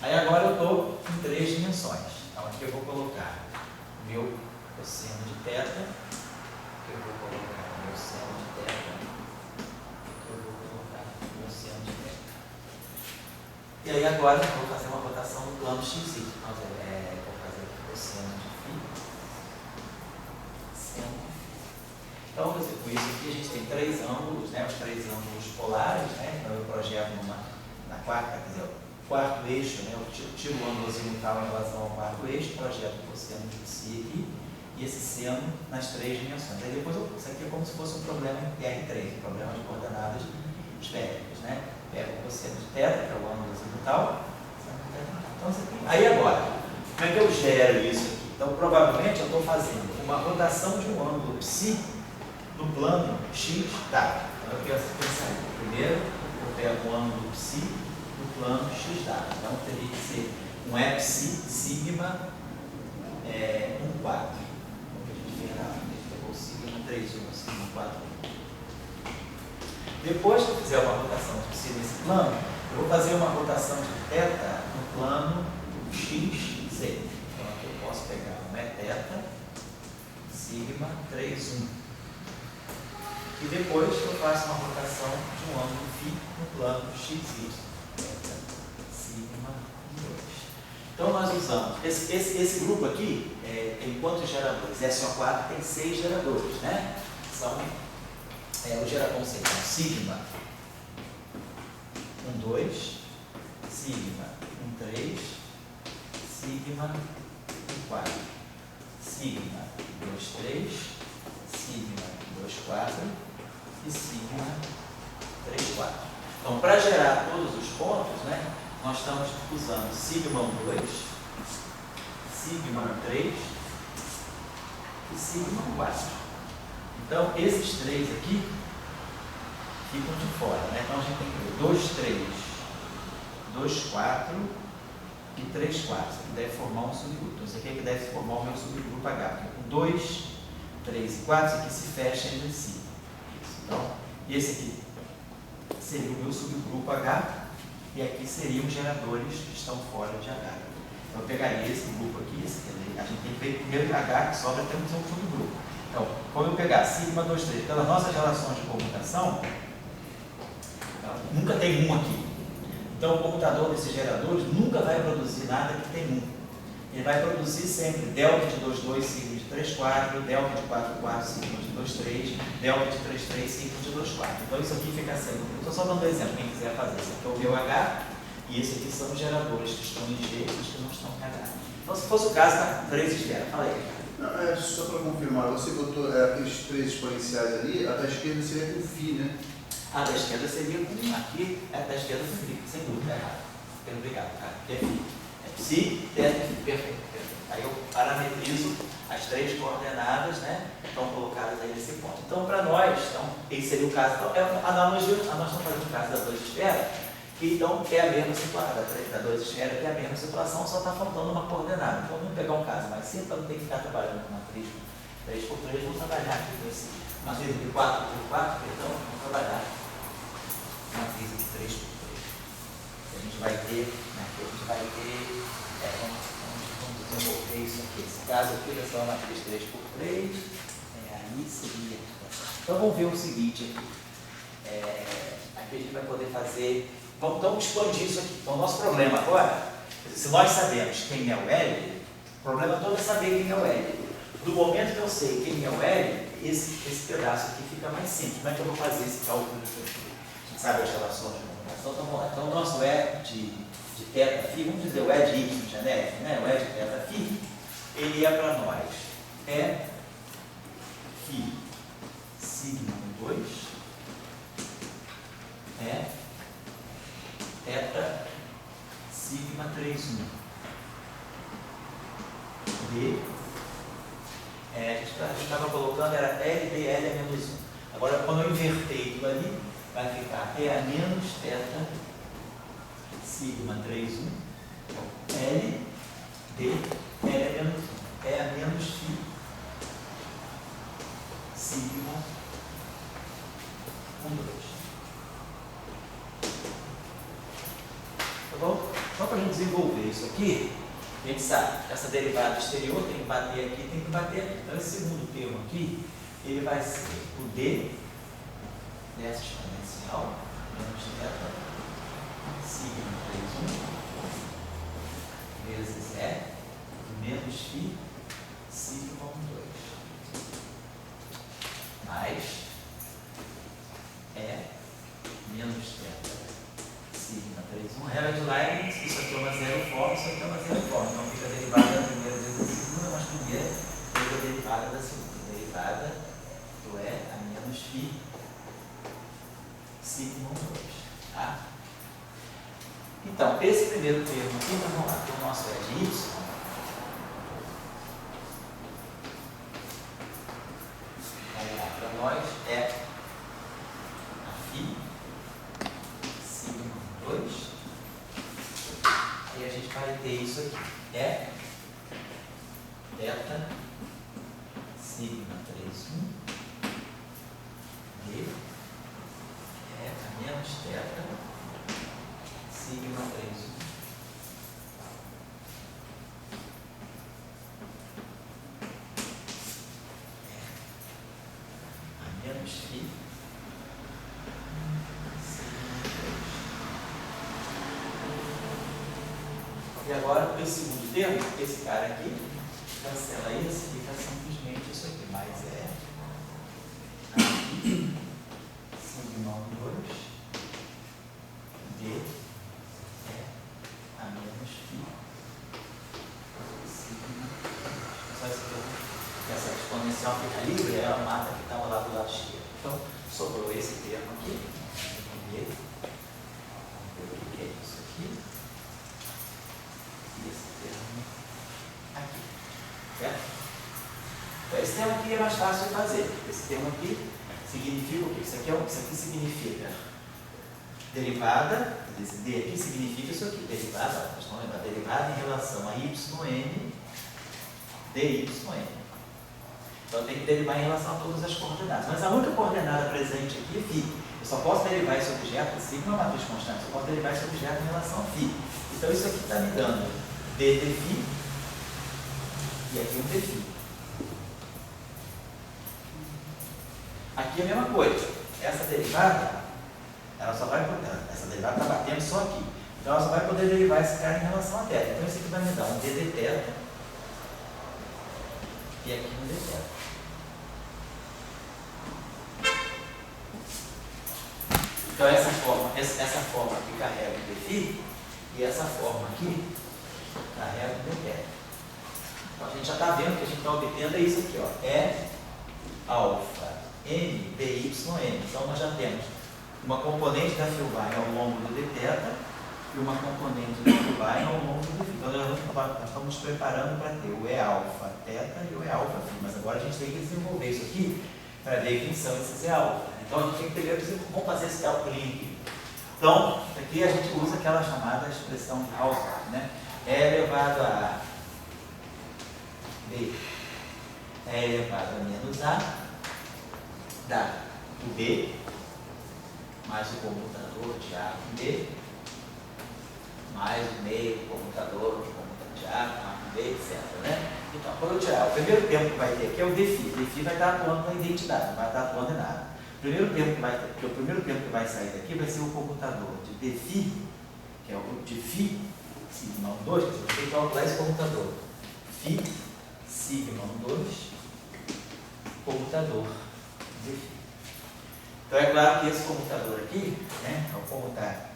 Aí agora eu estou em 3 dimensões. Então aqui eu vou colocar meu cosseno de θ, aqui eu vou colocar meu seno de θ, aqui eu vou colocar meu seno de θ. E aí agora eu vou fazer uma rotação no plano x. Então, vou fazer aqui o cosseno de φ, seno de φ. Então, quer dizer, com isso aqui a gente tem 3 ângulos, né, os 3 ângulos polares, né, então eu projeto na quarta, quer dizer, o 4º eixo, né, eu tiro o ângulo azimutal em relação ao 4º eixo, projeto o cosseno de φ aqui, e esse seno nas 3 dimensões. Aí depois, isso aqui é como se fosse um problema em R3, um problema de coordenadas esféricas, né? Pega o cosseno de θ, que é o ângulo azimutal. Então, aí agora, como é que eu gero isso aqui? Então, provavelmente eu estou fazendo uma rotação de um ângulo psi no plano x, tá? Então, eu quero pensar primeiro, eu pego o ângulo psi no plano x dado. Então, teria que ser um epsi sigma 1,4. Como que a gente fez lá? A gente pegou o sigma 3,1, sigma 4,1. Depois que eu fizer uma rotação de psi nesse plano, eu vou fazer uma rotação de θ no plano xz. Então aqui eu posso pegar um θ, sigma 3,1. E depois eu faço uma rotação de um ângulo φ no plano xy, θ, sigma 2. Então nós usamos, esse grupo aqui tem quantos geradores? SO4 tem 6 geradores, né? São vamos ser sigma 1,2, sigma 1,3, sigma 1,4, sigma 2,3, sigma 2,4 e sigma 3,4. Então, para gerar todos os pontos, né, nós estamos usando sigma 1,2, sigma 1,3 e sigma 1,4. Então, esses 3 aqui ficam de fora, né? Então, a gente tem que ver 2, 3, 2, 4 e 3, 4. Isso aqui deve formar um subgrupo. Então, isso aqui é que deve formar o meu subgrupo H. Porque com 2, 3 e 4, isso aqui se fecha entre si. Então, esse aqui seria o meu subgrupo H e aqui seriam os geradores que estão fora de H. Então, eu pegaria esse grupo aqui, a gente tem que ver primeiro H que sobra, temos um subgrupo. Então, quando eu pegar sigma 2, 3, pelas nossas relações de comutação, nunca tem 1 aqui. Então, o computador desses geradores nunca vai produzir nada que tem 1. Ele vai produzir sempre delta de 2, 2, sigma de 3, 4, delta de 4, 4, sigma de 2, 3, delta de 3, 3, sigma de 2, 4. Então, isso aqui fica sendo. Eu estou só dando um exemplo, quem quiser fazer. Esse aqui é o meu H e esse aqui são os geradores que estão em G e os que não estão em H. Então, se fosse o caso, tá 3 esferas. Fala aí. Não, só para confirmar, você botou aqueles 3 exponenciais ali, a da esquerda seria com φ, né? A da esquerda seria com aqui, a da esquerda seria sem dúvida, é errado. Obrigado, cara. Perfeito. É psi, θ, perfeito, perfeito. Aí eu parametrizo as 3 coordenadas, né? Estão colocadas aí nesse ponto. Então, para nós, esse seria o caso. Então, é uma analogia, nós estamos fazendo o caso das 2 esferas, Então é a mesma situação, da 2 esfera que é a mesma situação, só está faltando uma coordenada. Então vamos pegar um caso mais simples, para não ter que ficar trabalhando com matriz 3x3, vamos trabalhar aqui com esse matriz de 4x4, então vamos trabalhar matriz de 3x3. A gente vai ter, vamos desenvolver isso aqui. Esse caso aqui vai ser uma matriz 3x3, aí seria. Então vamos ver o seguinte aqui. Aqui a gente vai poder fazer. Vamos expandir isso aqui. Então o nosso problema agora, se nós sabemos quem é o L, o problema todo é saber quem é o L. Do momento que eu sei quem é o L, esse pedaço aqui fica mais simples. Como é que eu vou fazer esse cálculo? A gente sabe as relações de comunicação. Então vamos lá. Então o nosso E de θ φ, vamos dizer o E de Y genérico, né? O E de θ φ, ele é para nós. É φ sigma 2 é θ sigma 3,1 D. A gente estava colocando, era L, D, L é menos 1. Agora, quando eu invertei tudo ali, vai ficar E a menos θ sigma 3,1 L, D, L é menos 1. E a menos φ sigma 2. Tá bom? Só para a gente desenvolver isso aqui, a gente sabe que essa derivada exterior tem que bater aqui, tem que bater aqui. Então, esse segundo termo aqui, ele vai ser o D dessa exponencial, menos θ, sigma 3,1, vezes E, menos φ, sigma 2. Mais menos θ, sigma 3,1. Regra de Leibniz, isso aqui é uma zero forma, isso aqui é uma zero forma. Então fica a derivada da primeira vezes da segunda, mas primeira vezes a derivada da segunda. Derivada do E a menos φ sigma 2. Tá? Então, esse primeiro termo aqui, então vamos lá, que o nosso é de Y. Vamos lá, para nós é a φ sigma 2. Aí a gente vai ter isso aqui. É θ sigma 3,1 D é a menos θ sigma 3,1 a menos φ e agora, para esse segundo termo, esse cara aqui, cancela esse, fica simplesmente isso aqui, mais sigma 2 D a menos φ sigma 2. Só isso que essa exponencial fica livre, ela mata que estava lá do lado esquerdo. Então, sobrou esse termo aqui, o que é isso aqui. Esse termo aqui, certo? Então, esse termo aqui é mais fácil de fazer. Esse termo aqui significa o quê? Isso aqui significa derivada, esse D aqui significa isso aqui, derivada, vocês estão lembrando, derivada em relação a YN, DYN. Então, tem que derivar em relação a todas as coordenadas. Mas a única coordenada presente aqui é φ. Eu só posso derivar esse objeto, sigma é uma matriz constante, eu posso derivar esse objeto em relação a φ. Então, isso aqui está me dando D de φ e aqui um dφ. Aqui é a mesma coisa. Essa derivada, ela só vai poder, essa derivada está batendo só aqui. Então, ela só vai poder derivar esse cara em relação a θ. Então, isso aqui vai me dar um D de θ e aqui um dθ. Então, essa forma aqui carrega o dφ e essa forma aqui carrega o dθ. Então, a gente já está vendo que a gente está obtendo é isso aqui, ó. É alfa n dy n. Então, nós já temos uma componente da Filbine ao longo do dθ e uma componente da Filbine ao longo do dφ. Então, nós estamos preparando para ter o E alfa θ e o E alfa φ. Mas agora a gente tem que desenvolver isso aqui para ver quem são esses E alfa. Então, a gente tem que primeiro, vamos fazer esse cálculo aqui. Então, aqui a gente usa aquela chamada expressão de Hausdorff, né? E elevado a B é elevado a menos A, dá o B, mais o comutador de A com B, mais o meio do comutador de A com B, etc. Né? Então, quando eu tirar o primeiro termo que vai ter aqui é o defi. O defi vai estar atuando na identidade, não vai estar atuando em nada. O primeiro termo que vai sair daqui vai ser o comutador de defi, que é o de φ, sigma 2, que você tem que calcular esse comutador. Φ, sigma 2, comutador de φ. Então é claro que esse comutador aqui, né, ao comutar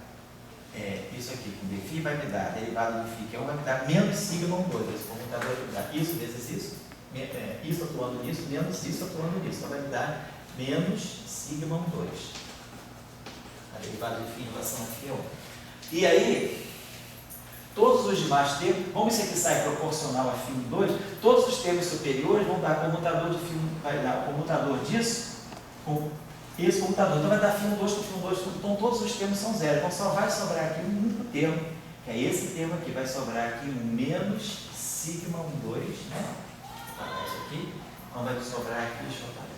isso aqui com dφ, vai me dar, derivado de φ, que é 1, vai me dar menos sigma 2. Esse comutador vai me dar isso vezes isso, isso atuando nisso, menos isso atuando nisso. Então vai me dar menos sigma 2. A derivada de φ em relação a φ é 1. E aí, todos os demais termos, como isso aqui sai proporcional a φ2, todos os termos superiores vão dar comutador de φ, vai dar comutador disso com esse comutador. Então vai dar φ2 com φ2, então todos os termos são zero. Então só vai sobrar aqui um único termo, que é esse termo aqui, vai sobrar aqui um menos sigma 2, né? Vou apagar isso aqui. Então vai me sobrar aqui, deixa eu apagar.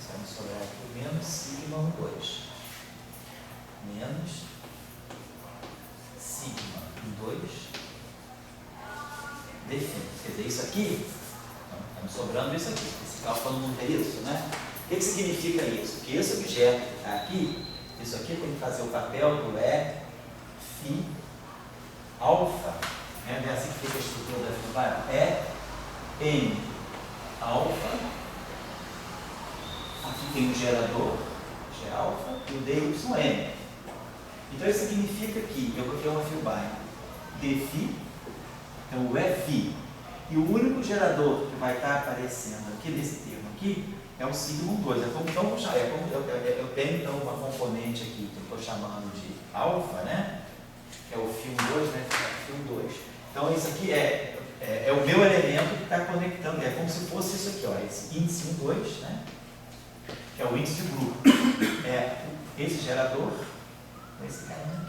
Vai me sobrar aqui menos sigma 2. Menos sigma 2 define. Quer dizer, isso aqui, está me sobrando isso aqui. Esse cálculo não tem isso, né? O que significa isso? Que esse objeto que está aqui, isso aqui tem que fazer o papel do φ alfa, né? É assim que fica a estrutura da fibra. N alfa, aqui tem o gerador, G alfa, e o DYN. Então isso significa que eu vou ter uma fibra dφ, então o φ, e o único gerador que vai estar aparecendo aqui nesse termo aqui é o sigma 2. Eu tenho então uma componente aqui que eu estou chamando de alfa, né? Que é o φ2, né? φ2. Então isso aqui é o meu elemento que está conectando, é como se fosse isso aqui, ó, esse índice 1, 2, né? Que é o índice de grupo. É esse gerador, esse cara aqui.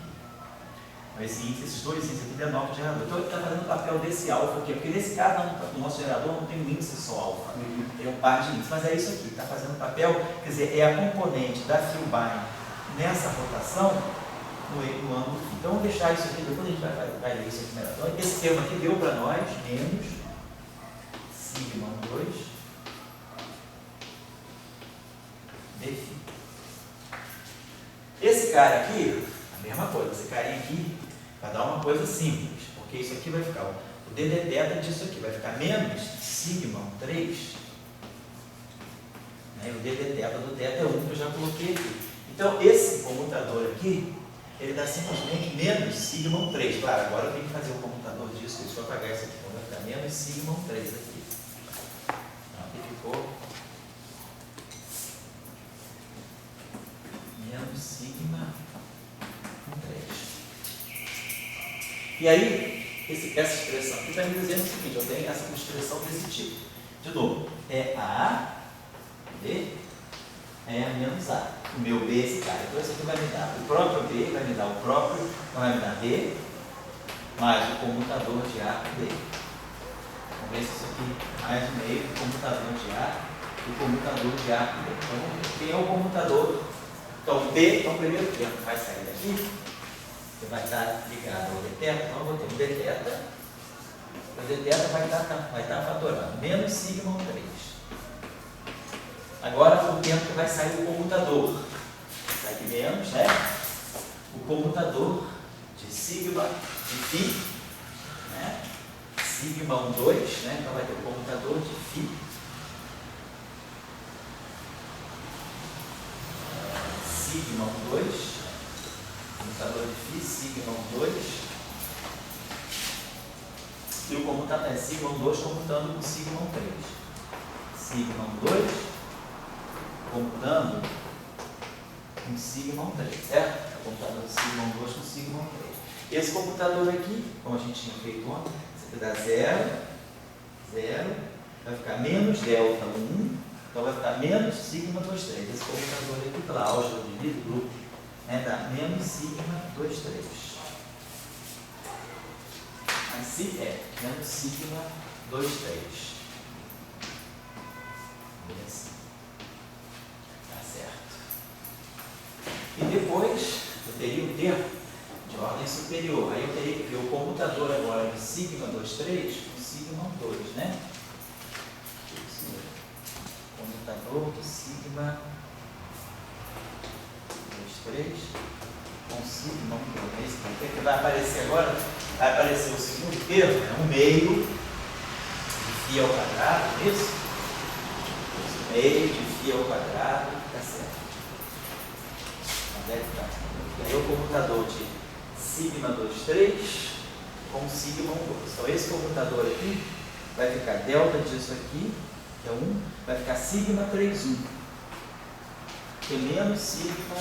Esse índice, esses dois índices aqui denotam o gerador. Então ele está fazendo o papel desse alfa aqui, porque nesse caso, no nosso gerador, não tem um índice só alfa, tem um par de índices, mas é isso aqui, está fazendo o papel, quer dizer, é a componente da Filbine nessa rotação no ângulo φ. Então vamos deixar isso aqui, depois a gente vai ler isso aqui melhor. Então esse termo aqui deu para nós menos sigma 2 dφ. Esse cara aqui, a mesma coisa, esse carinha aqui vai dar uma coisa simples, porque isso aqui vai ficar, o ddθ disso aqui vai ficar menos sigma 3, né? O ddθ do θ é 1 que eu já coloquei aqui. Então esse comutador aqui, ele dá simplesmente menos sigma 3. Claro, agora eu tenho que fazer o comutador disso, deixa eu apagar isso aqui, então vai ficar menos sigma 3 aqui. Então aqui ficou menos sigma 3. E aí, essa expressão aqui está me dizendo o seguinte, eu tenho essa expressão desse tipo. De novo, é A, B, é A menos A. O meu B, esse cara. Então isso aqui vai me dar o próprio B, vai me dar o próprio, então vai me dar B, mais o comutador de A com B. Vamos ver se isso aqui mais o meio do comutador de A e o comutador de A com B. Então, quem é o comutador? Então, B, então o primeiro termo vai sair daqui, que vai estar ligado ao Δθ, então eu vou ter o Δθ, o Δθ vai estar fatorando, menos sigma 3. Agora o tempo que vai sair do comutador, sai aqui menos, né? O comutador de sigma de φ, né? Sigma 2, né? Então vai ter o comutador de φ. Sigma 2, comutador de φ, sigma 2, e o comutador é sigma 2 comutando com sigma 3. Sigma 2 comutando com sigma 3, certo? O computador de sigma 2 com sigma 3. Esse computador aqui, como a gente tinha feito ontem, isso aqui dá 0, 0, vai ficar menos delta 1. Então vai ficar menos sigma 2, 3. Esse computador aqui, pela álgebra de grupo, né, dá menos sigma 2, 3. Assim é, menos sigma 2, 3. Beleza. Tá certo. E depois, eu teria um termo de ordem superior. Aí eu teria que ver o comutador agora de sigma 2, 3 com sigma 2, né? Comutador de sigma 2, 3 com sigma 2. O que vai aparecer agora? Vai aparecer o segundo termo, né? 1 meio de φ ao quadrado, isso? 1 meio de φ ao quadrado, tá certo. Onde é que tá? E aí o comutador de sigma 2, 3 com sigma 1, 2. Então esse comutador aqui vai ficar delta disso aqui, que é 1, vai ficar sigma 3, 1, que é menos sigma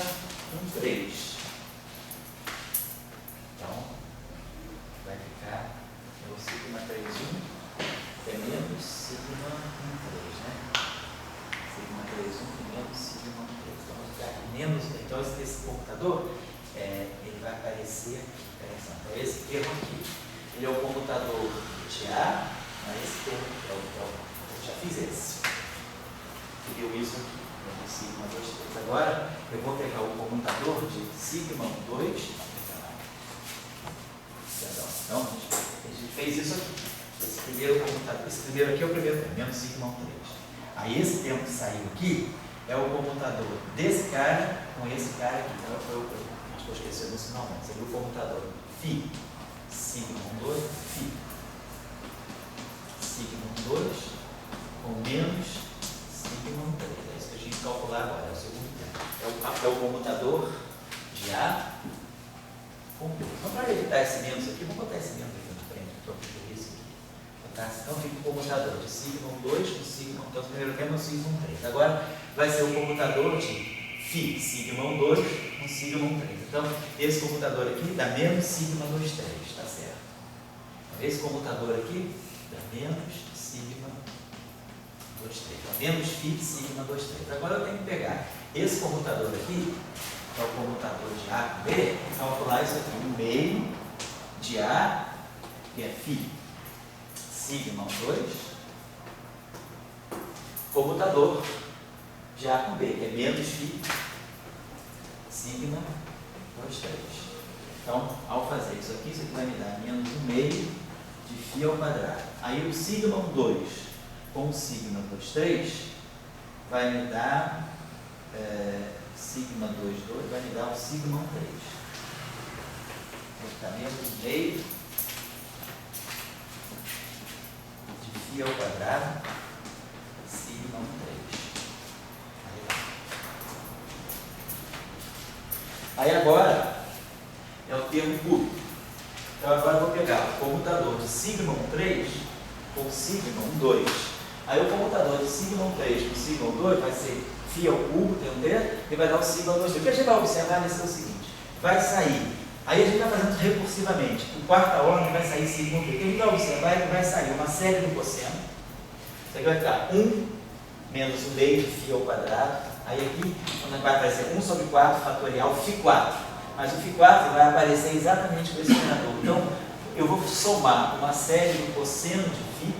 1, 3. Então, vai ficar o sigma 3, 1, que é menos sigma 1, 3, né? Sigma 3, 1 que é menos sigma 1, 3. Então, vai ficar menos. Então, esse computador, ele vai aparecer aqui. Então, esse termo aqui, ele é o computador de A, mas esse termo eu já fiz esse. Que deu isso aqui, sigma 2, 3. Agora, eu vou pegar o comutador de sigma 1, 2. Então, a gente fez isso aqui. Esse primeiro comutador, esse primeiro aqui é o primeiro termo, menos sigma 1, 3. Aí esse termo que saiu aqui é o comutador desse cara com esse cara aqui. Então, estou esquecendo isso não, mas seria o comutador φ sigma 1, 2, φ sigma 1, 2 com menos sigma 1, 3. É isso que a gente calcular agora, é o segundo termo. É o comutador de A com B. Então, para evitar esse menos aqui, vamos botar esse menos aqui na frente, para eu isso aqui. Então, fica o comutador de sigma 1, 2 com sigma 1. Então, o primeiro termo é o sigma 1, 3. Agora, vai ser o comutador de φ sigma 1, 2 com sigma 1, 3. Então, esse computador aqui dá menos sigma 2, 3, tá certo? Então, esse computador aqui dá menos sigma 2, 3. Então, menos φ sigma 2, 3. Agora eu tenho que pegar esse computador aqui, que é o computador de A com B, e calcular isso aqui. 1 meio de A, que é φ sigma 1, 2, computador de A com B, que é menos φ sigma 2, 3. Então, ao fazer isso aqui vai me dar menos 1 meio de φ ao quadrado. Aí o sigma 1, 2 com o sigma 2, 3 vai me dar sigma 2, 2, vai me dar o sigma 1, 3. Vai ficar menos 1 meio de φ ao quadrado, sigma 1, 3. Aí agora é o termo cúbico. Então agora eu vou pegar o comutador de sigma 1, 3 com sigma 1, 2. Aí o comutador de sigma 1, 3 com sigma 1, 2 vai ser φ ao cubo, tem um D, e vai dar o sigma 2, 3. O que a gente vai observar nesse é o seguinte, vai sair, aí a gente vai fazendo recursivamente, em quarta ordem vai sair sigma 1, 3. O que a gente vai observar é que vai sair uma série do cosseno, isso aqui vai ficar 1 menos 1 meio de φ ao quadrado, aí aqui vai aparecer 1 sobre 4 fatorial φ4, mas o φ4 vai aparecer exatamente com esse numerador. Então, eu vou somar uma série do cosseno de φ,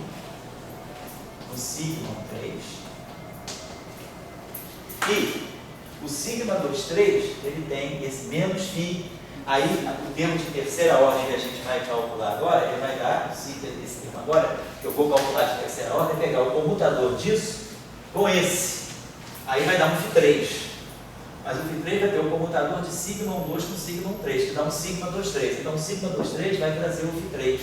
o sigma 1, 3, e o sigma 2, 3, ele tem esse menos φ, aí o termo de terceira ordem que a gente vai calcular agora, ele vai dar, esse termo agora, que eu vou calcular de terceira ordem, pegar o comutador disso com esse, aí vai dar um φ3, mas o φ3 vai ter o comutador de sigma 1, 2 com sigma 1, 3, que dá um sigma 2, 3, então o sigma 2, 3 vai trazer o φ3,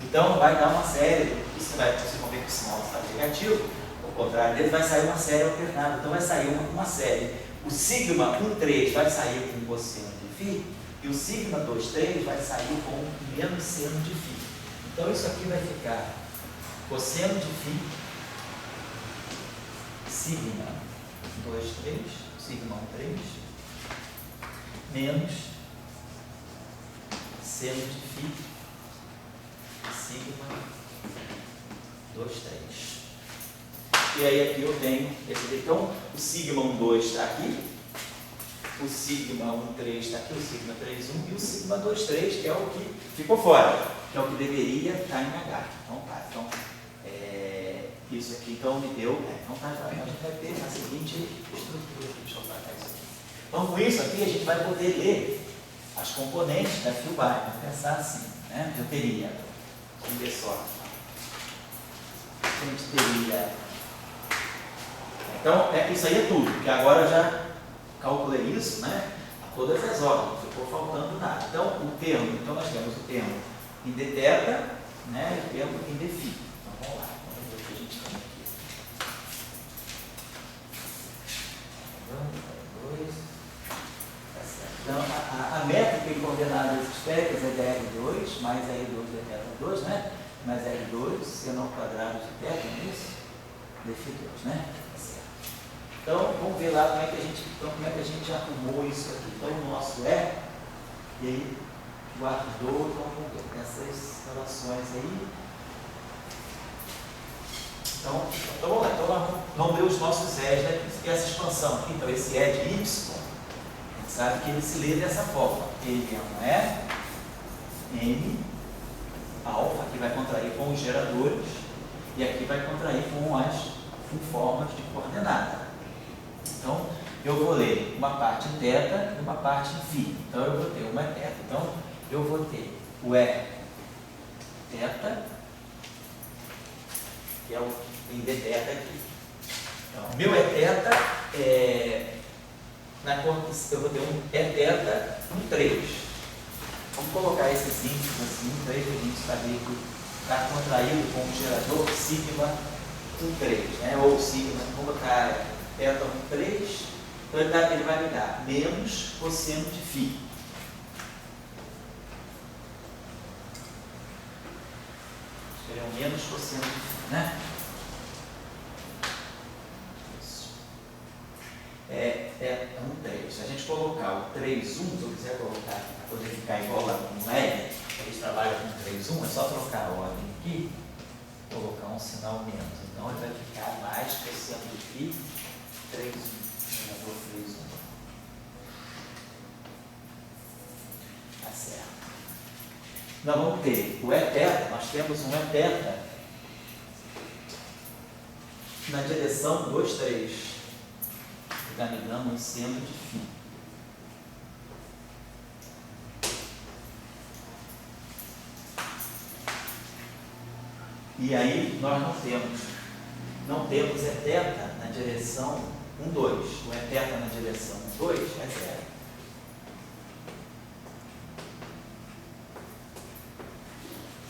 então vai dar uma série, isso vocês vão ver que o sinal está negativo, ao contrário dele vai sair uma série alternada, então vai sair uma série, o sigma 1, 3 vai sair com cosseno de φ, e o sigma 2, 3 vai sair com menos seno de φ. Então isso aqui vai ficar cosseno de φ, sigma 2, 3, sigma 1, 3, menos seno de φ, sigma 2, 3. E aí aqui eu tenho esse, então o sigma 1, 2 está aqui, o sigma 1,3 está aqui, o sigma 3,1 e o sigma 2,3, que é o que ficou fora, que é o que deveria estar em H. Então tá, então isso aqui então me deu, então tá, a gente vai ter a seguinte estrutura aqui, deixa eu colocar isso aqui. Então com isso aqui a gente vai poder ler as componentes da Filbar, vamos pensar assim, né? Eu teria, vamos ver só, a gente teria, então isso aí é tudo, porque agora eu já calculei isso, né? A todas as horas, não ficou faltando nada. Então o termo, então nós temos o termo em dθ, né? E o termo em dφ. Então vamos lá, vamos ver o que a gente tem aqui. Então, a métrica em coordenadas esféricas é dr2 mais r2 dθ2, né? Mais r2, seno ao quadrado de θ, não é isso? dφ2, né? Então, vamos ver lá como é que a gente arrumou isso aqui. Então, o nosso e aí guardou, então vamos ver essas relações aí. Então vamos lá, então vamos ver os nossos E's, né? Essa expansão aqui, então esse E de Y, a gente sabe que ele se lê dessa forma. Ele é um N alfa, que vai contrair com os geradores, e aqui vai contrair com as formas de coordenada. Então, eu vou ler uma parte em θ e uma parte em φ. Então, eu vou ter uma θ. Então, eu vou ter o E θ, que é o em dθ aqui. Então, o meu Eθ eu vou ter um Eθ, um 3. Vamos colocar esses índices assim, 3, para a gente saber que está contraído com o gerador sigma 1,3, né? Ou sigma, vamos botar θ 1,3, então ele vai me dar menos cosseno de φ. Seria um menos cosseno de φ, né? Isso. É 1,3. Se a gente colocar o 3,1, se eu quiser colocar aqui para poder ficar igual lá com L, a gente trabalha com 3,1, é só trocar a ordem aqui, colocar um sinal menos. Então ele vai ficar mais cosseno de φ 3,1. Gerador 3,1. Tá certo. Nós vamos ter o Eθ, nós temos um Eθ na direção 2,3, que está me dando um seno de φ. E aí nós não temos Eθ na direção 1,2. O Eθ na direção 1,2 é 0.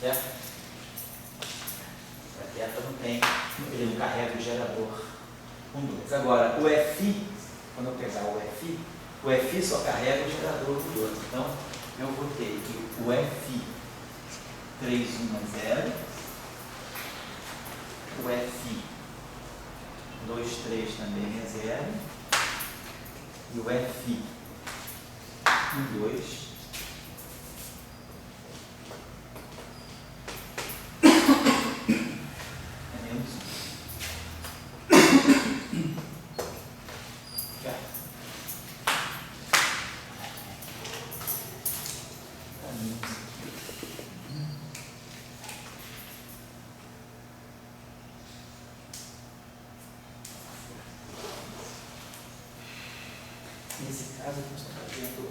Certo? O Eθ não tem, ele não carrega o gerador 1,2. Agora, o Φ, quando eu pegar o Φ só carrega o gerador 1,2. Então, eu vou ter que o Φ 3,1 é 0. O Φ 2,3 também é 0. E o Φ 1,2 é menos 1. Já. Nesse caso, a gente está fazendo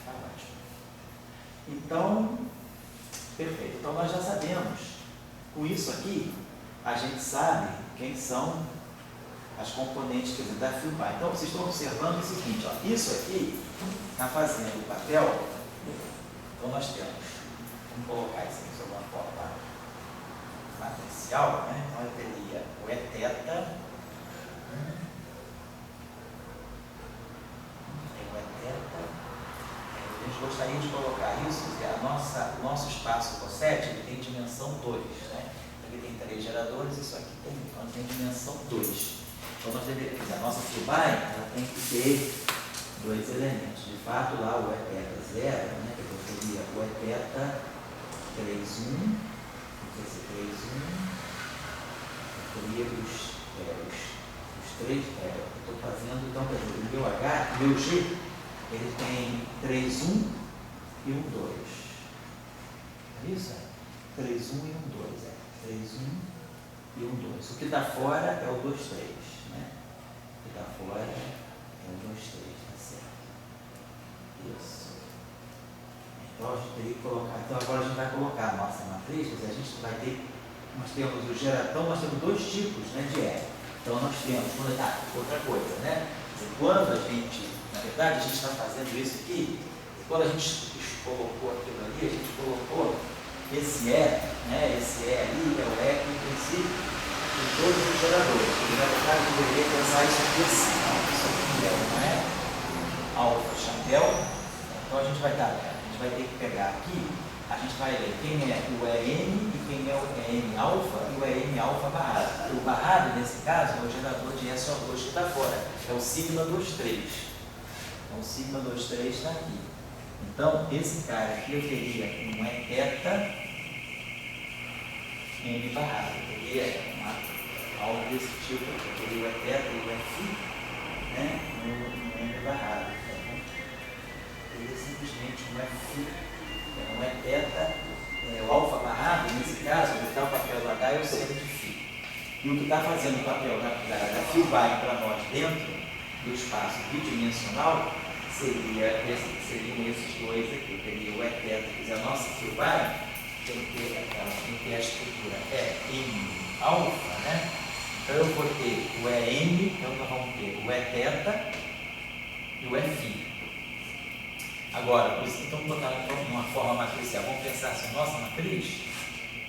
tá ótimo. Então, perfeito. Então, nós já sabemos. Com isso aqui, a gente sabe quem são as componentes, quer dizer, da Filbar. Então, vocês estão observando o seguinte, ó, isso aqui está fazendo o papel. Então, nós temos, vamos colocar isso aqui sob uma forma matricial, né? Então, eu teria o Eθ, tem o Eθ, a gente gostaria de colocar isso, quer dizer, o nosso espaço cossete, ele tem dimensão 2, né? Ele tem 3 geradores, isso aqui tem dimensão 2. Então nós deveríamos, a nossa turbine, ela tem que ter dois elementos. De fato, lá o Eθ 0, né, que eu seria o Eθ 3,1, não sei se 3,1, eu teria os três, eu estou fazendo, então, quer dizer, o meu H, o meu G, ele tem 3,1 e 1,2. É isso? 3,1 e 1,2, 3,1 e 1,2. O que está fora é o 2,3, né? O que está fora é o 2,3, tá certo? Isso. Então a gente teria que colocar, então agora a gente vai colocar a nossa matriz, quer dizer, a gente vai ter, nós temos o gerador, nós temos dois tipos, né, de E. Então nós temos, outra coisa, né? Quando a gente, na verdade, a gente está fazendo isso aqui, quando a gente colocou aquilo ali, a gente colocou esse E, né? Esse E ali é o E que, em princípio, de todos os geradores. E, na verdade, eu deveria pensar isso aqui assim, não, isso aqui não é alfa chapéu. Então a gente vai ter que pegar aqui, a gente vai ler quem é o EN e quem é o EN alfa e o EN alfa barrado. O barrado, nesse caso, é o gerador de SO2 que está fora, é o sigma 2,3. Então, o sigma 2,3 está aqui. Então, esse cara aqui eu teria um Eθ N barrado. Eu teria algo desse tipo, eu teria o Eθ e o F, né, no N barrado. Teria simplesmente um F, um Eθ, o alfa barrado, nesse caso, o que está o papel do H é o seno de φ. E o que está fazendo o papel da φ vai para nós dentro do espaço bidimensional seriam esses dois aqui. Teria o Eθ, quer dizer, a nossa φ tem que ter a estrutura N alfa, né? Então eu vou ter o EN, então nós vamos ter o Eθ e o F. Agora, então vamos botar de uma forma matricial. Vamos pensar assim, a nossa matriz,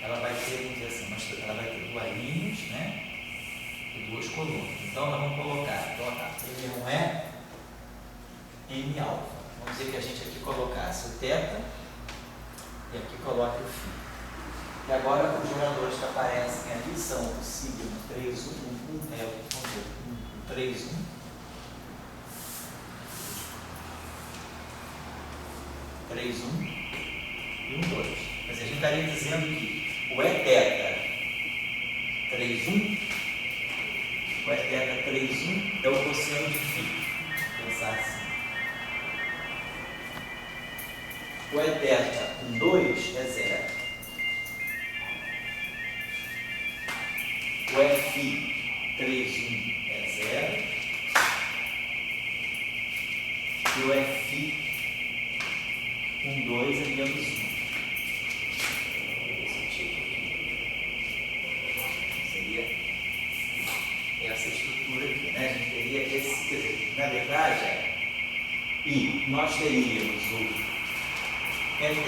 ela vai ter, vamos dizer assim, ela vai ter duas linhas, né? E duas colunas. Então nós vamos colocar primeiro um N alfa. Vamos dizer que a gente aqui colocasse o θ e aqui coloque o φ. E agora os geradores que aparecem ali são o sigma 3,1, 3,1. E 1,2. Mas a gente estaria dizendo que o Eθ 3,1, o Eθ 3,1 é o cosseno de φ. Pensar assim. O Eθ 1,2 é 0. O F 3,1 é 0. E o F 1,2 é menos 1. Esse tipo aqui seria essa estrutura aqui, né? A gente teria esse, quer dizer, na verdade, e nós teríamos o Eθ,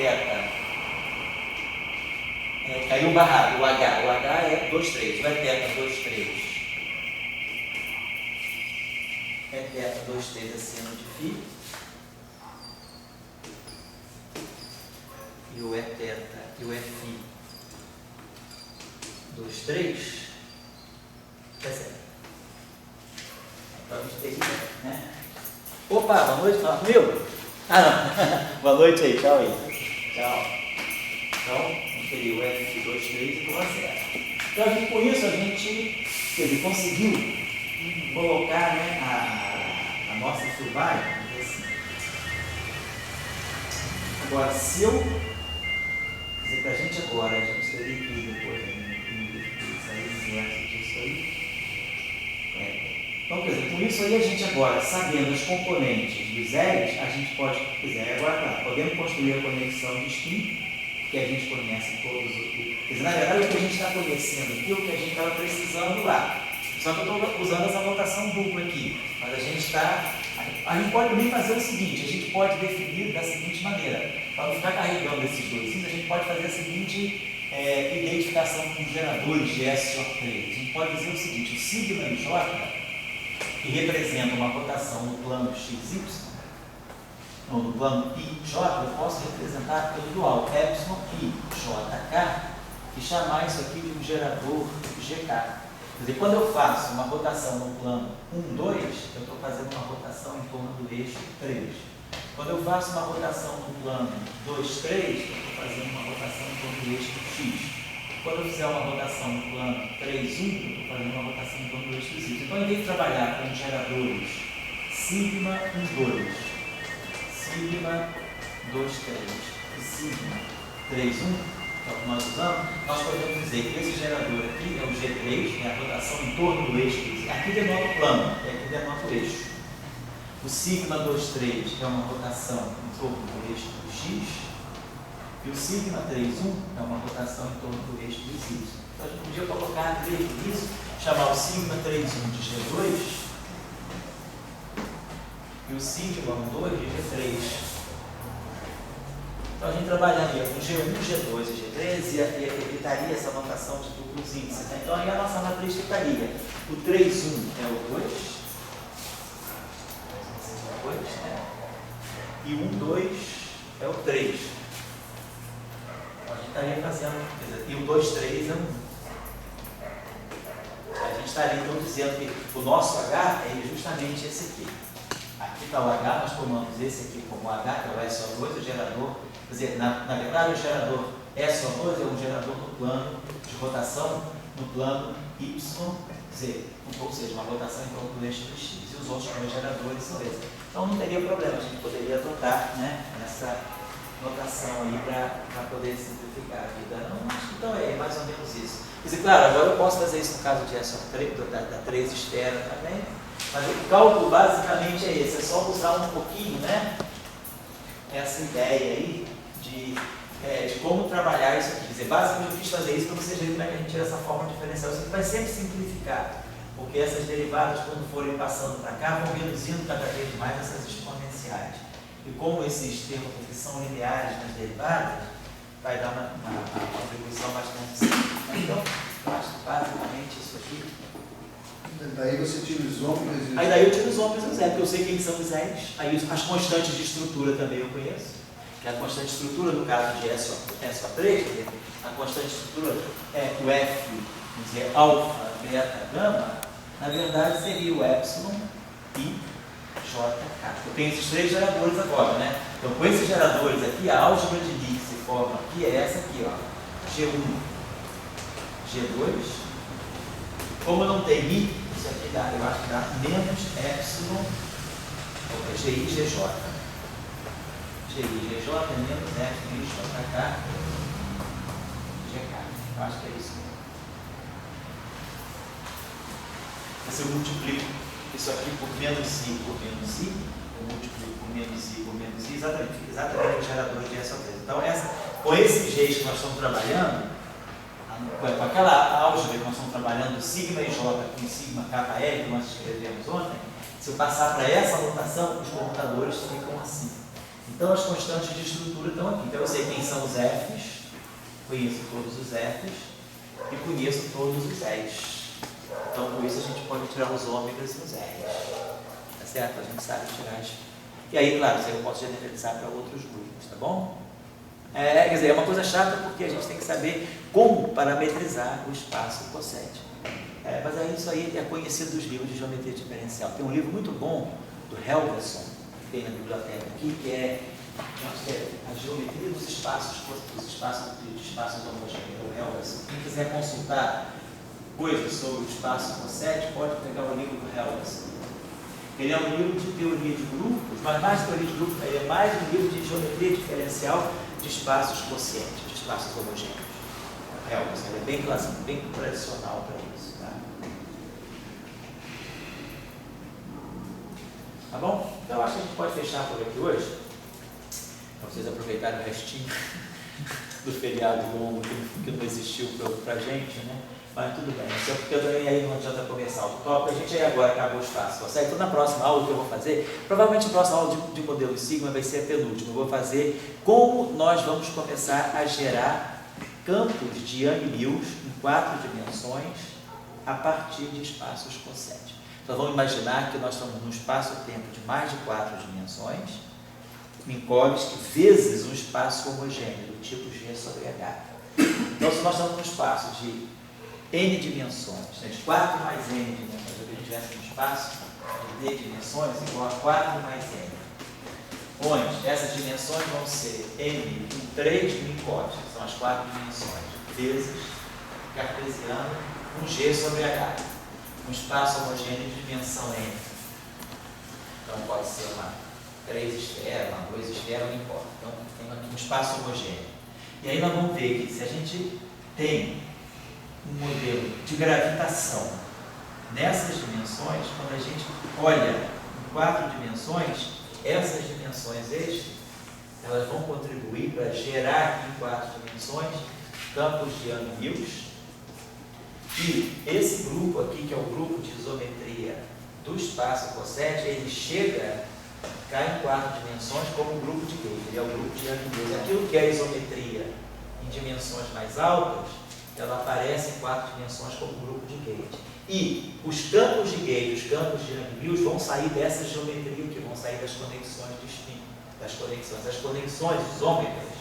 caiu barrado, o H é 2,3, o Eθ 2,3. Eθ 2,3 acima de φ. E o Eθ e o F 2,3 é 0. Então a gente teria, né? Opa, boa noite, fala comigo? Ah, não. Boa noite aí, tchau aí. Tchau. Então, a gente teria o F 2,3 igual a 0. Então, com isso, a gente conseguiu colocar, né, a nossa turbine assim. Agora, se eu dizer para a gente agora, a gente teria que ir depois sair certo disso aí. Então, quer dizer, com isso aí a gente agora, sabendo os componentes dos L's, a gente pode, agora tá, podemos construir a conexão de spin, que a gente conhece todos os. Quer dizer, na verdade, o que a gente está conhecendo aqui é o que a gente estava precisando lá. Só que eu estou usando essa notação dupla aqui. Mas a gente está. A gente pode também fazer o seguinte, a gente pode definir da seguinte maneira. Para não ficar carregando esses dois, a gente pode fazer a seguinte identificação com geradores de SO3. A gente pode dizer o seguinte, o sigma em J, que representa uma rotação no plano XY, ou no plano IJ, eu posso representar pelo dual Epsilon IJK e chamar isso aqui de um gerador GK. Quer dizer, quando eu faço uma rotação no plano 1, 2, eu estou fazendo uma rotação em torno do eixo 3. Quando eu faço uma rotação no plano 2, 3, eu estou fazendo uma rotação em torno do eixo X. Quando eu fizer uma rotação no plano 3, 1, eu estou fazendo uma rotação em torno do eixo Y. Então, eu tenho que trabalhar com geradores sigma 1, 2, sigma 2, 3 e sigma 3, 1, que é o que nós usamos, nós podemos dizer que esse gerador aqui é o G3, que é a rotação em torno do eixo X. Aqui denota o plano, e aqui denota o eixo. O sigma 2, 3 é uma rotação em torno do eixo do X, e o sigma 3, 1 é uma rotação em torno do eixo dos Y. Então a gente podia colocar desde isso, chamar o sigma 3, 1 de G2 e o sigma 1, 2 de G3. Então a gente trabalharia com G1, G2 e G3 e evitaria essa notação de duplos índices. Né? Então aí a nossa matriz ficaria: o 3, 1 é o 2, né? E o 1, 2 é o 3. A gente estaria fazendo, quer dizer, e o 2, 3 é 1. A gente estaria então dizendo que o nosso H é justamente esse aqui. Aqui está o H, nós tomamos esse aqui como H, que é o SO2, o gerador. Quer dizer, na verdade o gerador SO2 é um gerador no plano de rotação, no plano Y, quer dizer, ou seja, uma rotação em torno do eixo do X. E os outros dois geradores são esses. Então não teria problema, a gente poderia adotar, né, essa notação aí para poder simplificar a vida. Não, então é mais ou menos isso. Quer dizer, claro, agora eu posso fazer isso no caso de SO3, da 3 esfera também, mas o cálculo basicamente é esse, é só usar um pouquinho, né, essa ideia aí de como trabalhar isso aqui. Quer dizer, basicamente eu quis fazer isso para vocês verem como é que a gente tira essa forma diferencial. Isso aqui vai sempre simplificar, porque essas derivadas, quando forem passando para cá, vão reduzindo cada vez mais essas exponenciais. E como esses termos que são lineares nas derivadas, vai dar uma contribuição bastante simples. Então, eu acho que basicamente isso aqui. Daí você tira os ômegas e os... Aí daí eu tiro os ômegas e os zé, porque eu sei quem são os zés. Aí as constantes de estrutura também eu conheço. Que a constante de estrutura, no caso de SO3, a constante de estrutura é o F, vamos dizer, alfa, beta, gama, na verdade seria o epsilon e JK. Eu tenho esses três geradores agora, né? Então, com esses geradores aqui, a álgebra de Lie que se forma aqui é essa aqui, ó. G1, G2. Como não tem I, isso aqui dá, eu acho que dá menos epsilon, GI, GJ. GI, GJ é menos epsilon, JK, GK. Eu acho que é isso mesmo. Se eu multiplico isso aqui por menos I por menos I, eu multiplico por menos I por menos I, exatamente o gerador de SO3. Então, com esse jeito que nós estamos trabalhando, com aquela álgebra que nós estamos trabalhando, sigma e J com sigma KL, que nós escrevemos ontem, se eu passar para essa notação, os computadores ficam assim. Então, as constantes de estrutura estão aqui. Então, eu sei quem são os F's, conheço todos os F's e conheço todos os E's. Então, com isso, a gente pode tirar os ômegas e os R's. Tá certo? A gente sabe tirar isso. E aí, claro, isso aí eu posso generalizar para outros grupos, tá bom? Quer dizer, é uma coisa chata porque a gente tem que saber como parametrizar o espaço cossete. Mas aí, isso aí é conhecido dos livros de geometria diferencial. Tem um livro muito bom do Helgason, que tem na biblioteca aqui, que é a geometria dos espaços homogêneos do Helgason. Quem quiser consultar coisas sobre o espaço cossete, pode pegar o livro do Helgason. Ele é um livro de teoria de grupos, mas mais de teoria de grupos, ele é mais um livro de geometria diferencial de espaços quocientes, de espaços homogêneos. Helgason, ele é bem clássico, bem tradicional para isso. Tá bom? Então acho que a gente pode fechar por aqui hoje, para vocês aproveitarem o restinho do feriado longo que não existiu para a gente, né? Mas tudo bem, porque eu também aí não adianta começar o tópico, a gente aí agora acabou o espaço, certo? Então na próxima aula que eu vou fazer, provavelmente a próxima aula de modelo sigma vai ser a penúltima, eu vou fazer como nós vamos começar a gerar campos de Yang-Mills em 4 dimensões a partir de espaços cossete. Então vamos imaginar que nós estamos num espaço-tempo de mais de 4 dimensões, Minkowski vezes um espaço homogêneo do tipo G sobre H. Então se nós estamos num espaço de N dimensões, né? 4 mais N dimensões. Se a gente tivesse um espaço de D dimensões igual a 4 mais N. Onde essas dimensões vão ser N com 3 micóticas, são as 4 dimensões, vezes cartesiano com G sobre H. Um espaço homogêneo de dimensão N. Então pode ser uma 3 esferas, uma 2 esferas, não importa. Então tem aqui um espaço homogêneo. E aí nós vamos ver que se a gente tem um modelo de gravitação nessas dimensões, quando a gente olha em 4 dimensões, essas dimensões extras, elas vão contribuir para gerar aqui em 4 dimensões campos de Young-Mills. E esse grupo aqui, que é o grupo de isometria do espaço cossete, ele chega, cai em 4 dimensões como um grupo de Gauge, ele é o grupo de Young-Mills. Aquilo que é isometria em dimensões mais altas, ela aparece em 4 dimensões como um grupo de Gauge. E os campos de Gauge, os campos de Young-Mills vão sair dessa geometria, que vão sair das conexões de spin, as conexões isômetras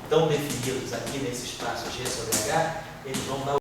estão definidos aqui nesse espaço G sobre H, eles vão dar